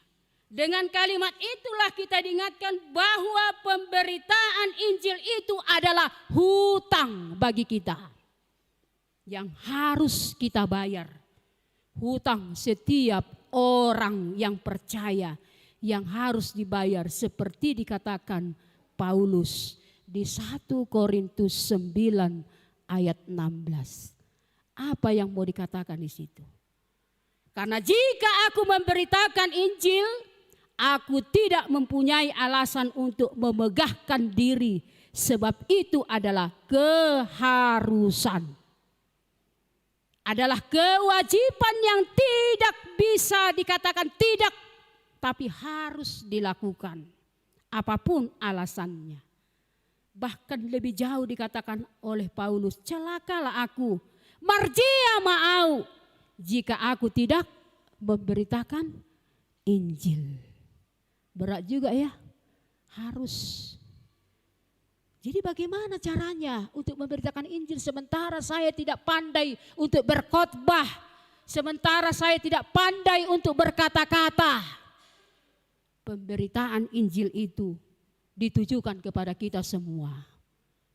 Dengan kalimat itulah kita diingatkan bahwa pemberitaan Injil itu adalah hutang bagi kita. Yang harus kita bayar. Hutang setiap orang yang percaya yang harus dibayar seperti dikatakan Paulus di 1 Korintus 9 ayat 16. Apa yang mau dikatakan di situ? Karena jika aku memberitakan Injil, aku tidak mempunyai alasan untuk memegahkan diri, sebab itu adalah keharusan. Adalah kewajiban yang tidak bisa dikatakan tidak, tapi harus dilakukan. Apapun alasannya. Bahkan lebih jauh dikatakan oleh Paulus, celakalah aku, marjia ma'au, jika aku tidak memberitakan Injil. Berat juga ya, harus. Jadi bagaimana caranya untuk memberitakan Injil sementara saya tidak pandai untuk berkhotbah, sementara saya tidak pandai untuk berkata-kata. Pemberitaan Injil itu ditujukan kepada kita semua,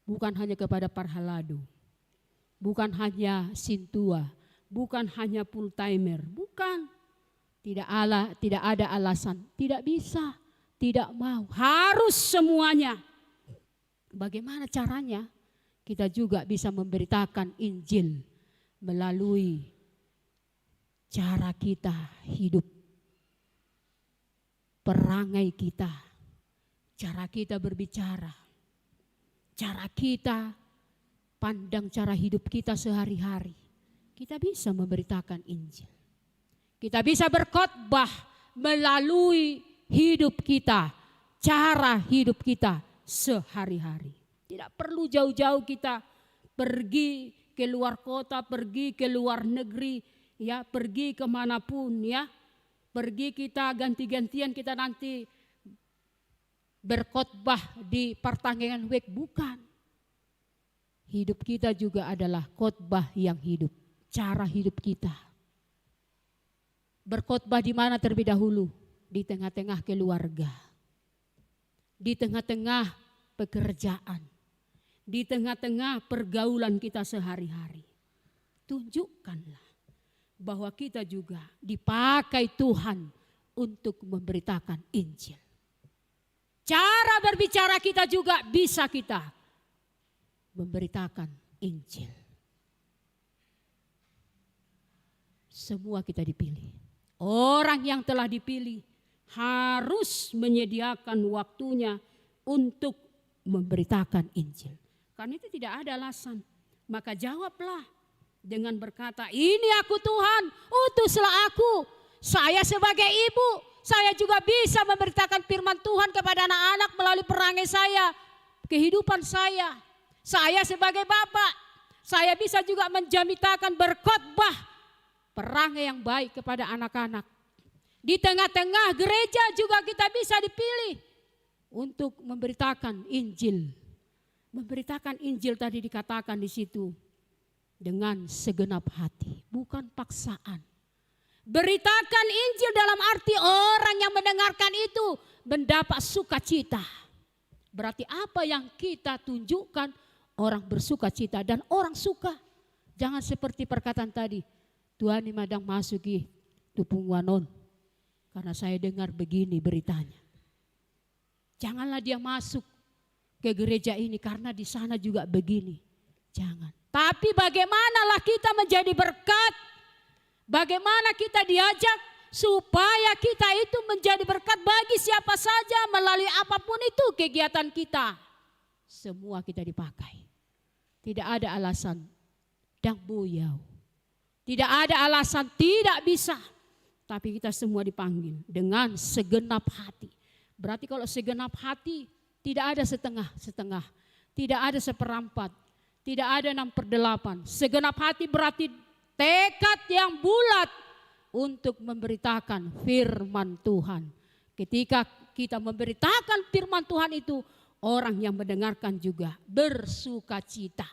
bukan hanya kepada parhaladu, bukan hanya sintua, bukan hanya full timer, bukan. Tidak ada alasan, tidak bisa, tidak mau, harus semuanya. Bagaimana caranya? Kita juga bisa memberitakan Injil melalui cara kita hidup, perangai kita, cara kita berbicara, cara kita pandang cara hidup kita sehari-hari. Kita bisa memberitakan Injil. Kita bisa berkhotbah melalui hidup kita, cara hidup kita sehari-hari. Tidak perlu jauh-jauh kita pergi ke luar kota, pergi ke luar negeri, ya, pergi kemanapun, ya. Pergi kita ganti-gantian kita nanti berkhotbah di pertandingan week, bukan. Hidup kita juga adalah khotbah yang hidup, cara hidup kita. Berkhotbah di mana terlebih dahulu? Di tengah-tengah keluarga, di tengah-tengah pekerjaan, di tengah-tengah pergaulan kita sehari-hari. Tunjukkanlah bahwa kita juga dipakai Tuhan untuk memberitakan Injil. Cara berbicara kita juga bisa kita memberitakan Injil. Semua kita dipilih. Orang yang telah dipilih harus menyediakan waktunya untuk memberitakan Injil. Karena itu tidak ada alasan. Maka jawablah dengan berkata, ini aku Tuhan, utuslah aku. Saya sebagai ibu, saya juga bisa memberitakan firman Tuhan kepada anak-anak melalui perangai saya, kehidupan saya. Saya sebagai bapak, saya bisa juga menjamitakan berkhotbah perangai yang baik kepada anak-anak. Di tengah-tengah gereja juga kita bisa dipilih untuk memberitakan Injil. Memberitakan Injil tadi dikatakan di situ dengan segenap hati, bukan paksaan. Beritakan Injil dalam arti orang yang mendengarkan itu mendapat sukacita. Berarti apa yang kita tunjukkan, orang bersukacita dan orang suka. Jangan seperti perkataan tadi, Tuhan ini madang masuki tupung wanon. Karena saya dengar begini beritanya. Janganlah dia masuk ke gereja ini karena di sana juga begini. Jangan. Tapi bagaimanalah kita menjadi berkat? Bagaimana kita diajak supaya kita itu menjadi berkat bagi siapa saja melalui apapun itu kegiatan kita. Semua kita dipakai. Tidak ada alasan dang buyau. Tidak ada alasan tidak bisa. Tapi kita semua dipanggil dengan segenap hati. Berarti kalau segenap hati tidak ada setengah-setengah. Tidak ada seperempat. Tidak ada 6/8. Segenap hati berarti tekad yang bulat untuk memberitakan firman Tuhan. Ketika kita memberitakan firman Tuhan itu, orang yang mendengarkan juga bersukacita.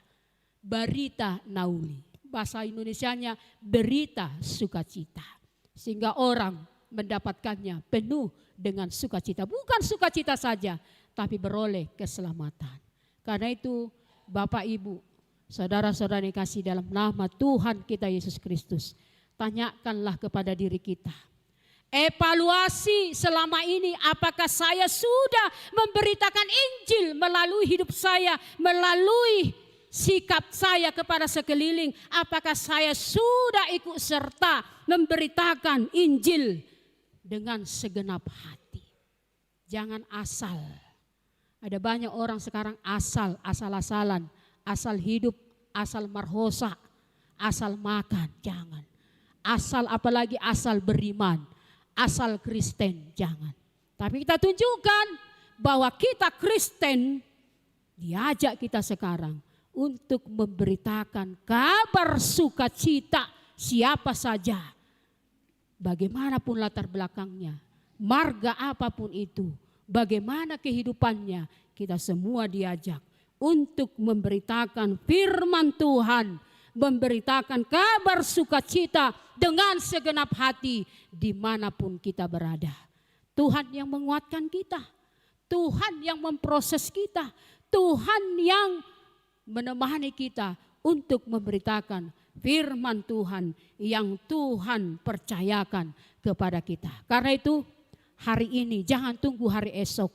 Berita nauli. Bahasa Indonesianya berita sukacita. Sehingga orang mendapatkannya penuh dengan sukacita. Bukan sukacita saja, tapi beroleh keselamatan. Karena itu Bapak Ibu, saudara-saudara yang kasih dalam nama Tuhan kita Yesus Kristus, tanyakanlah kepada diri kita. Evaluasi selama ini, apakah saya sudah memberitakan Injil melalui hidup saya, melalui sikap saya kepada sekeliling. Apakah saya sudah ikut serta memberitakan Injil dengan segenap hati. Jangan asal. Ada banyak orang sekarang asal-asalan, asal hidup, asal marhosa, asal makan. Jangan. Asal, apalagi asal beriman, asal Kristen, jangan. Tapi kita tunjukkan bahwa kita Kristen, diajak kita sekarang untuk memberitakan kabar sukacita siapa saja. Bagaimanapun latar belakangnya, marga apapun itu, bagaimana kehidupannya, kita semua diajak untuk memberitakan firman Tuhan, memberitakan kabar sukacita dengan segenap hati dimanapun kita berada. Tuhan yang menguatkan kita, Tuhan yang memproses kita, Tuhan yang menemani kita untuk memberitakan firman Tuhan yang Tuhan percayakan kepada kita. Karena itu hari ini jangan tunggu hari esok.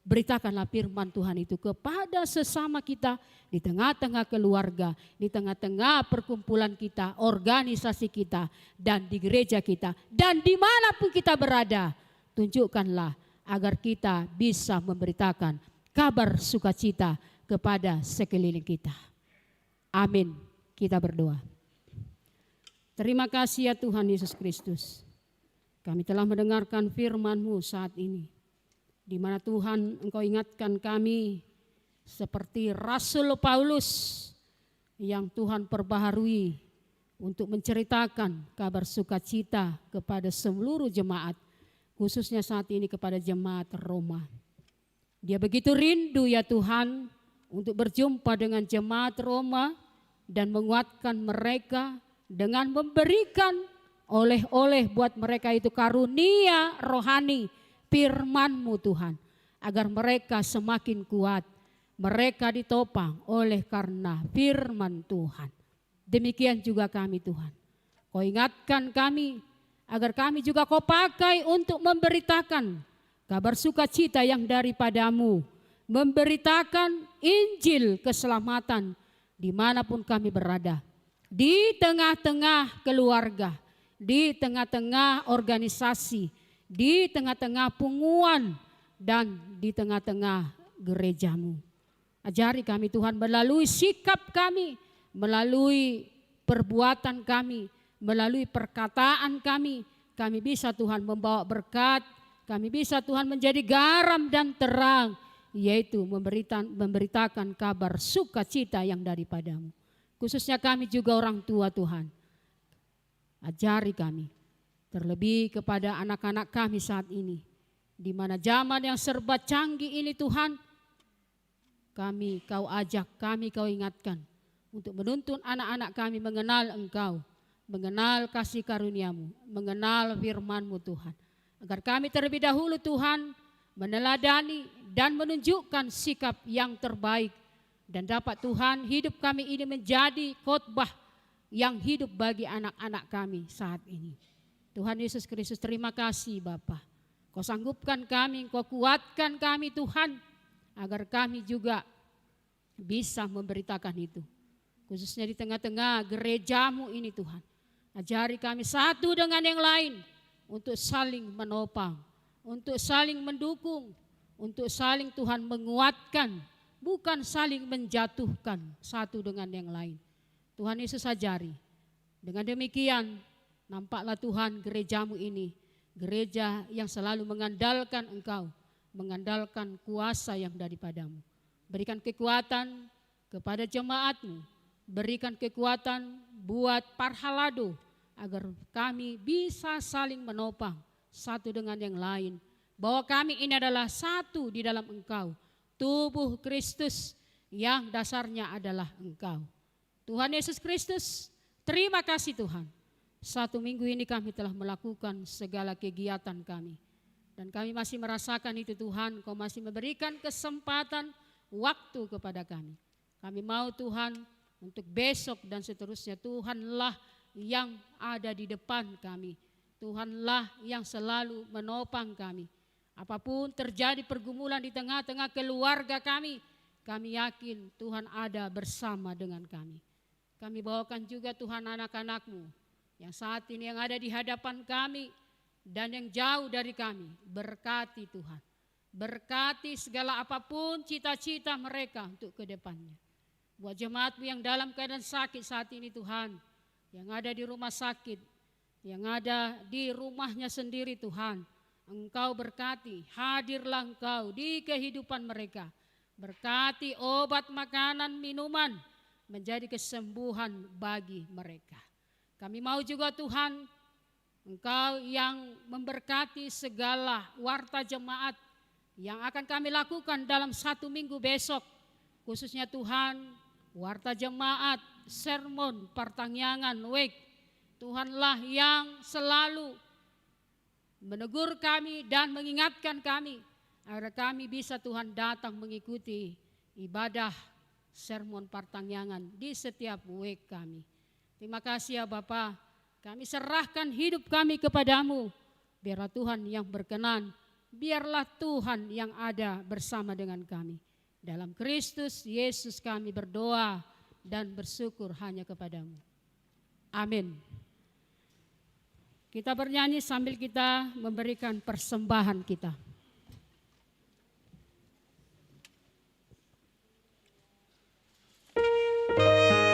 Beritakanlah firman Tuhan itu kepada sesama kita di tengah-tengah keluarga, di tengah-tengah perkumpulan kita, organisasi kita, dan di gereja kita, dan dimanapun kita berada. Tunjukkanlah agar kita bisa memberitakan kabar sukacita kepada sekeliling kita. Amin. Kita berdoa. Terima kasih ya Tuhan Yesus Kristus. Kami telah mendengarkan firman-Mu saat ini. Di mana Tuhan Engkau ingatkan kami seperti Rasul Paulus yang Tuhan perbaharui untuk menceritakan kabar sukacita kepada seluruh jemaat, khususnya saat ini kepada jemaat Roma. Dia begitu rindu ya Tuhan untuk berjumpa dengan jemaat Roma dan menguatkan mereka dengan memberikan oleh-oleh buat mereka itu karunia rohani firman-Mu Tuhan, agar mereka semakin kuat, mereka ditopang oleh karena firman Tuhan. Demikian juga kami Tuhan, Kau ingatkan kami agar kami juga Kau pakai untuk memberitakan kabar sukacita yang daripada-Mu, memberitakan Injil keselamatan dimanapun kami berada, di tengah-tengah keluarga, di tengah-tengah organisasi, di tengah-tengah punguan, dan di tengah-tengah gereja-Mu. Ajari kami Tuhan melalui sikap kami, melalui perbuatan kami, melalui perkataan kami bisa Tuhan membawa berkat, kami bisa Tuhan menjadi garam dan terang, yaitu memberitakan kabar sukacita yang daripada-Mu. Khususnya kami juga orang tua Tuhan. Ajari kami, terlebih kepada anak-anak kami saat ini, di mana zaman yang serba canggih ini Tuhan, Kau ajak, Kau ingatkan untuk menuntun anak-anak kami mengenal Engkau, mengenal kasih karunia-Mu, mengenal firman-Mu Tuhan. Agar kami terlebih dahulu Tuhan meneladani dan menunjukkan sikap yang terbaik, dan dapat Tuhan hidup kami ini menjadi khotbah yang hidup bagi anak-anak kami saat ini. Tuhan Yesus Kristus, terima kasih Bapa. Kau sanggupkan kami, Kau kuatkan kami Tuhan, agar kami juga bisa memberitakan itu. Khususnya di tengah-tengah gereja-Mu ini Tuhan. Ajari kami satu dengan yang lain untuk saling menopang, untuk saling mendukung, untuk saling Tuhan menguatkan, bukan saling menjatuhkan satu dengan yang lain. Tuhan Yesus ajari. Dengan demikian nampaklah Tuhan gereja-Mu ini, gereja yang selalu mengandalkan Engkau, mengandalkan kuasa yang daripada-Mu. Berikan kekuatan kepada jemaat-Mu, berikan kekuatan buat Parhalado, agar kami bisa saling menopang satu dengan yang lain. Bahwa kami ini adalah satu di dalam Engkau, tubuh Kristus yang dasarnya adalah Engkau. Tuhan Yesus Kristus, terima kasih Tuhan. 1 minggu ini kami telah melakukan segala kegiatan kami. Dan kami masih merasakan itu Tuhan, Kau masih memberikan kesempatan waktu kepada kami. Kami mau Tuhan untuk besok dan seterusnya, Tuhanlah yang ada di depan kami. Tuhanlah yang selalu menopang kami. Apapun terjadi pergumulan di tengah-tengah keluarga kami yakin Tuhan ada bersama dengan kami. Kami bawakan juga Tuhan anak-anak-Mu yang saat ini yang ada di hadapan kami dan yang jauh dari kami. Berkati Tuhan. Berkati segala apapun cita-cita mereka untuk ke depannya. Buat jemaat-Mu yang dalam keadaan sakit saat ini Tuhan, yang ada di rumah sakit, yang ada di rumahnya sendiri Tuhan, Engkau berkati, hadirlah Engkau di kehidupan mereka. Berkati obat, makanan, minuman, menjadi kesembuhan bagi mereka. Kami mau juga Tuhan, Engkau yang memberkati segala warta jemaat yang akan kami lakukan dalam 1 minggu besok. Khususnya Tuhan, warta jemaat, sermon, pertangyangan, wake. Tuhanlah yang selalu menegur kami dan mengingatkan kami agar kami bisa Tuhan datang mengikuti ibadah sermon pertangyangan di setiap wake kami. Terima kasih ya Bapa, kami serahkan hidup kami kepadamu. Biarlah Tuhan yang berkenan, biarlah Tuhan yang ada bersama dengan kami. Dalam Kristus Yesus kami berdoa dan bersyukur hanya kepadamu. Amin. Kita bernyanyi sambil kita memberikan persembahan kita. Terang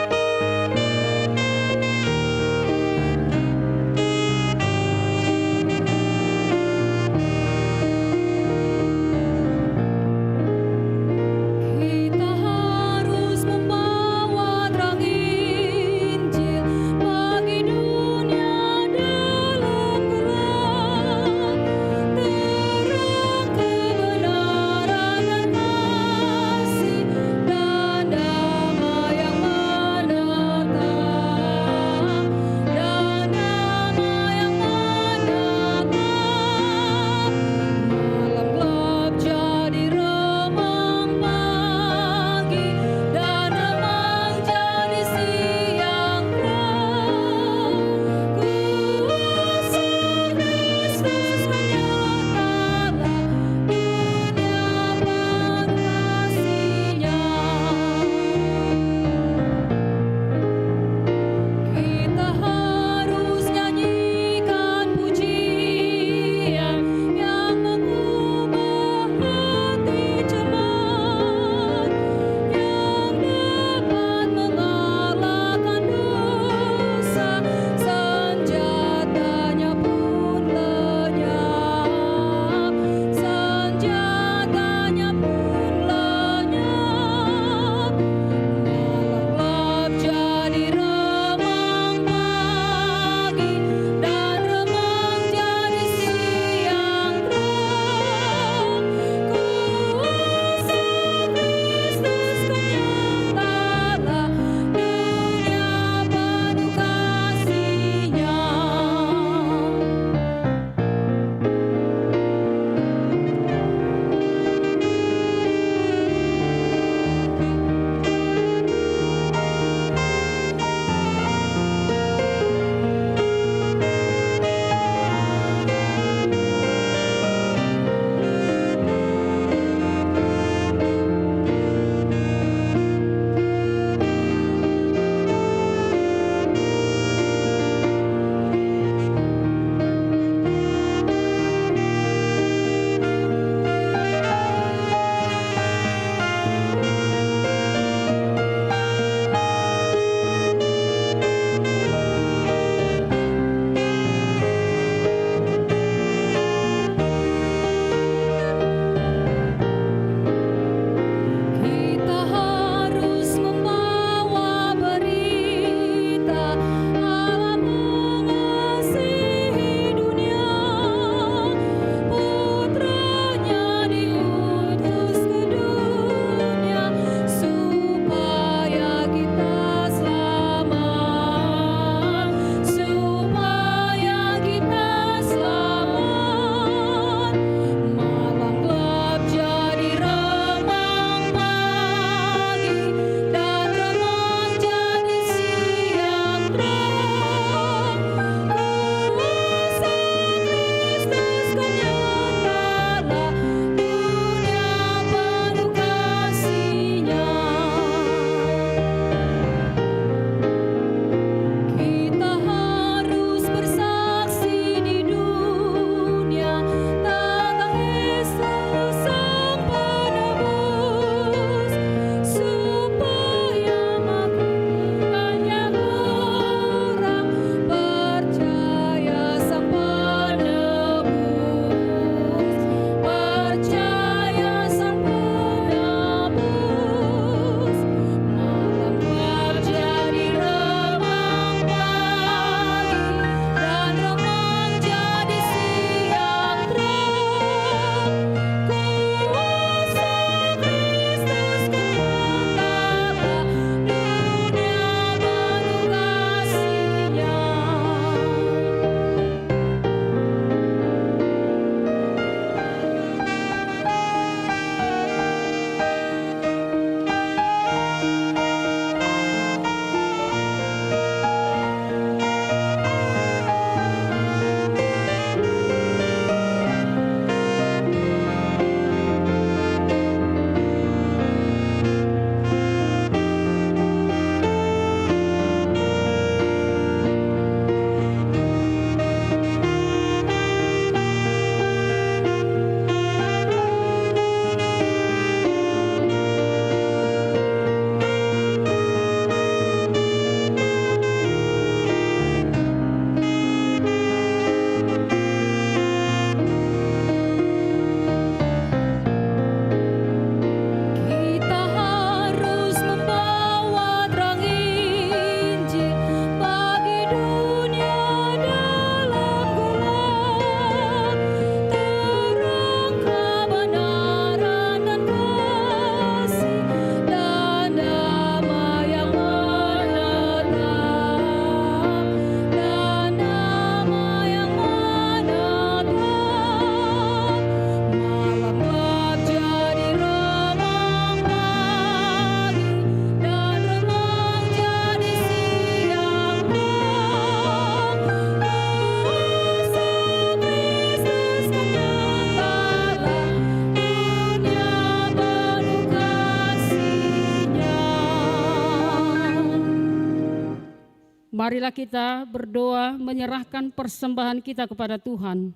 Marilah kita berdoa menyerahkan persembahan kita kepada Tuhan.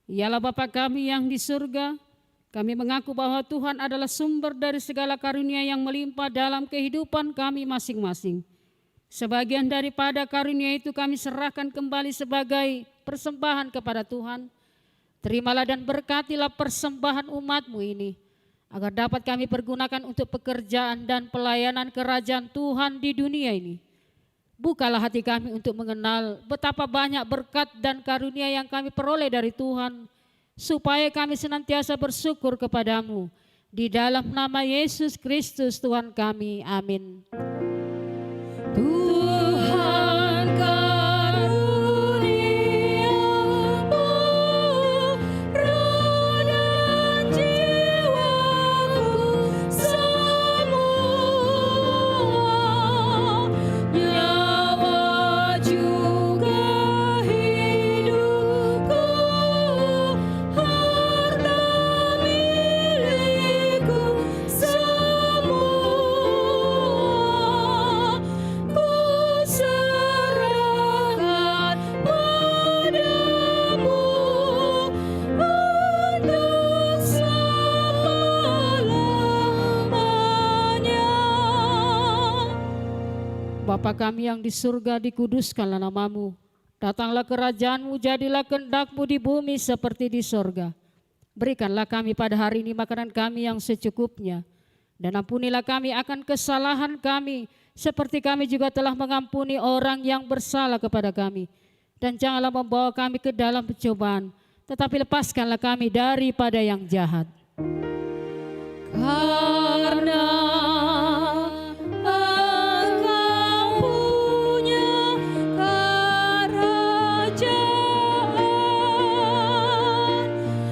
Ialah Bapa kami yang di surga, kami mengaku bahwa Tuhan adalah sumber dari segala karunia yang melimpah dalam kehidupan kami masing-masing. Sebagian daripada karunia itu kami serahkan kembali sebagai persembahan kepada Tuhan. Terimalah dan berkatilah persembahan umat-Mu ini, agar dapat kami pergunakan untuk pekerjaan dan pelayanan kerajaan Tuhan di dunia ini. Bukalah hati kami untuk mengenal betapa banyak berkat dan karunia yang kami peroleh dari Tuhan, supaya kami senantiasa bersyukur kepadamu. Di dalam nama Yesus Kristus Tuhan kami, amin. Tuhan karuniamu, roh dan jiwaku semua, nyawa juga hidupku, harta milikku semua, ku serahkan padamu untuk selama-lamanya. Bapa kami yang di surga, dikuduskanlah nama-Mu. Datanglah kerajaan-Mu, jadilah kehendak-Mu di bumi seperti di surga. Berikanlah kami pada hari ini makanan kami yang secukupnya. Dan ampunilah kami akan kesalahan kami, seperti kami juga telah mengampuni orang yang bersalah kepada kami. Dan janganlah membawa kami ke dalam pencobaan, tetapi lepaskanlah kami daripada yang jahat. Karena Engkau punya kerajaan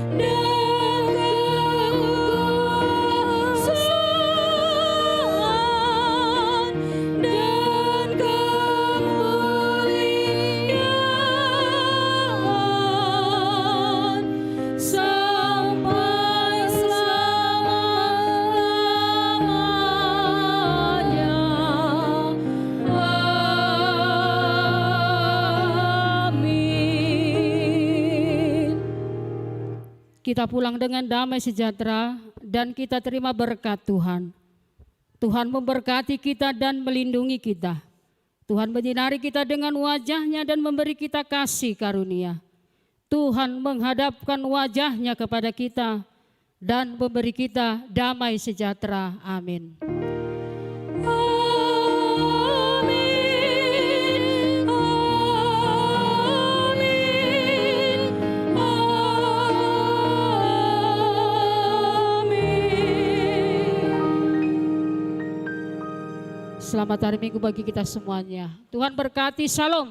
dan kekuasaan dan kemuliaan sampai selama-lamanya. Amin. Kita pulang dengan damai sejahtera dan kita terima berkat Tuhan. Tuhan memberkati kita dan melindungi kita. Tuhan menyinari kita dengan wajah-Nya dan memberi kita kasih karunia. Tuhan menghadapkan wajah-Nya kepada kita dan memberi kita damai sejahtera. Amin. Amin. Selamat hari Minggu bagi kita semuanya. Tuhan berkati, shalom.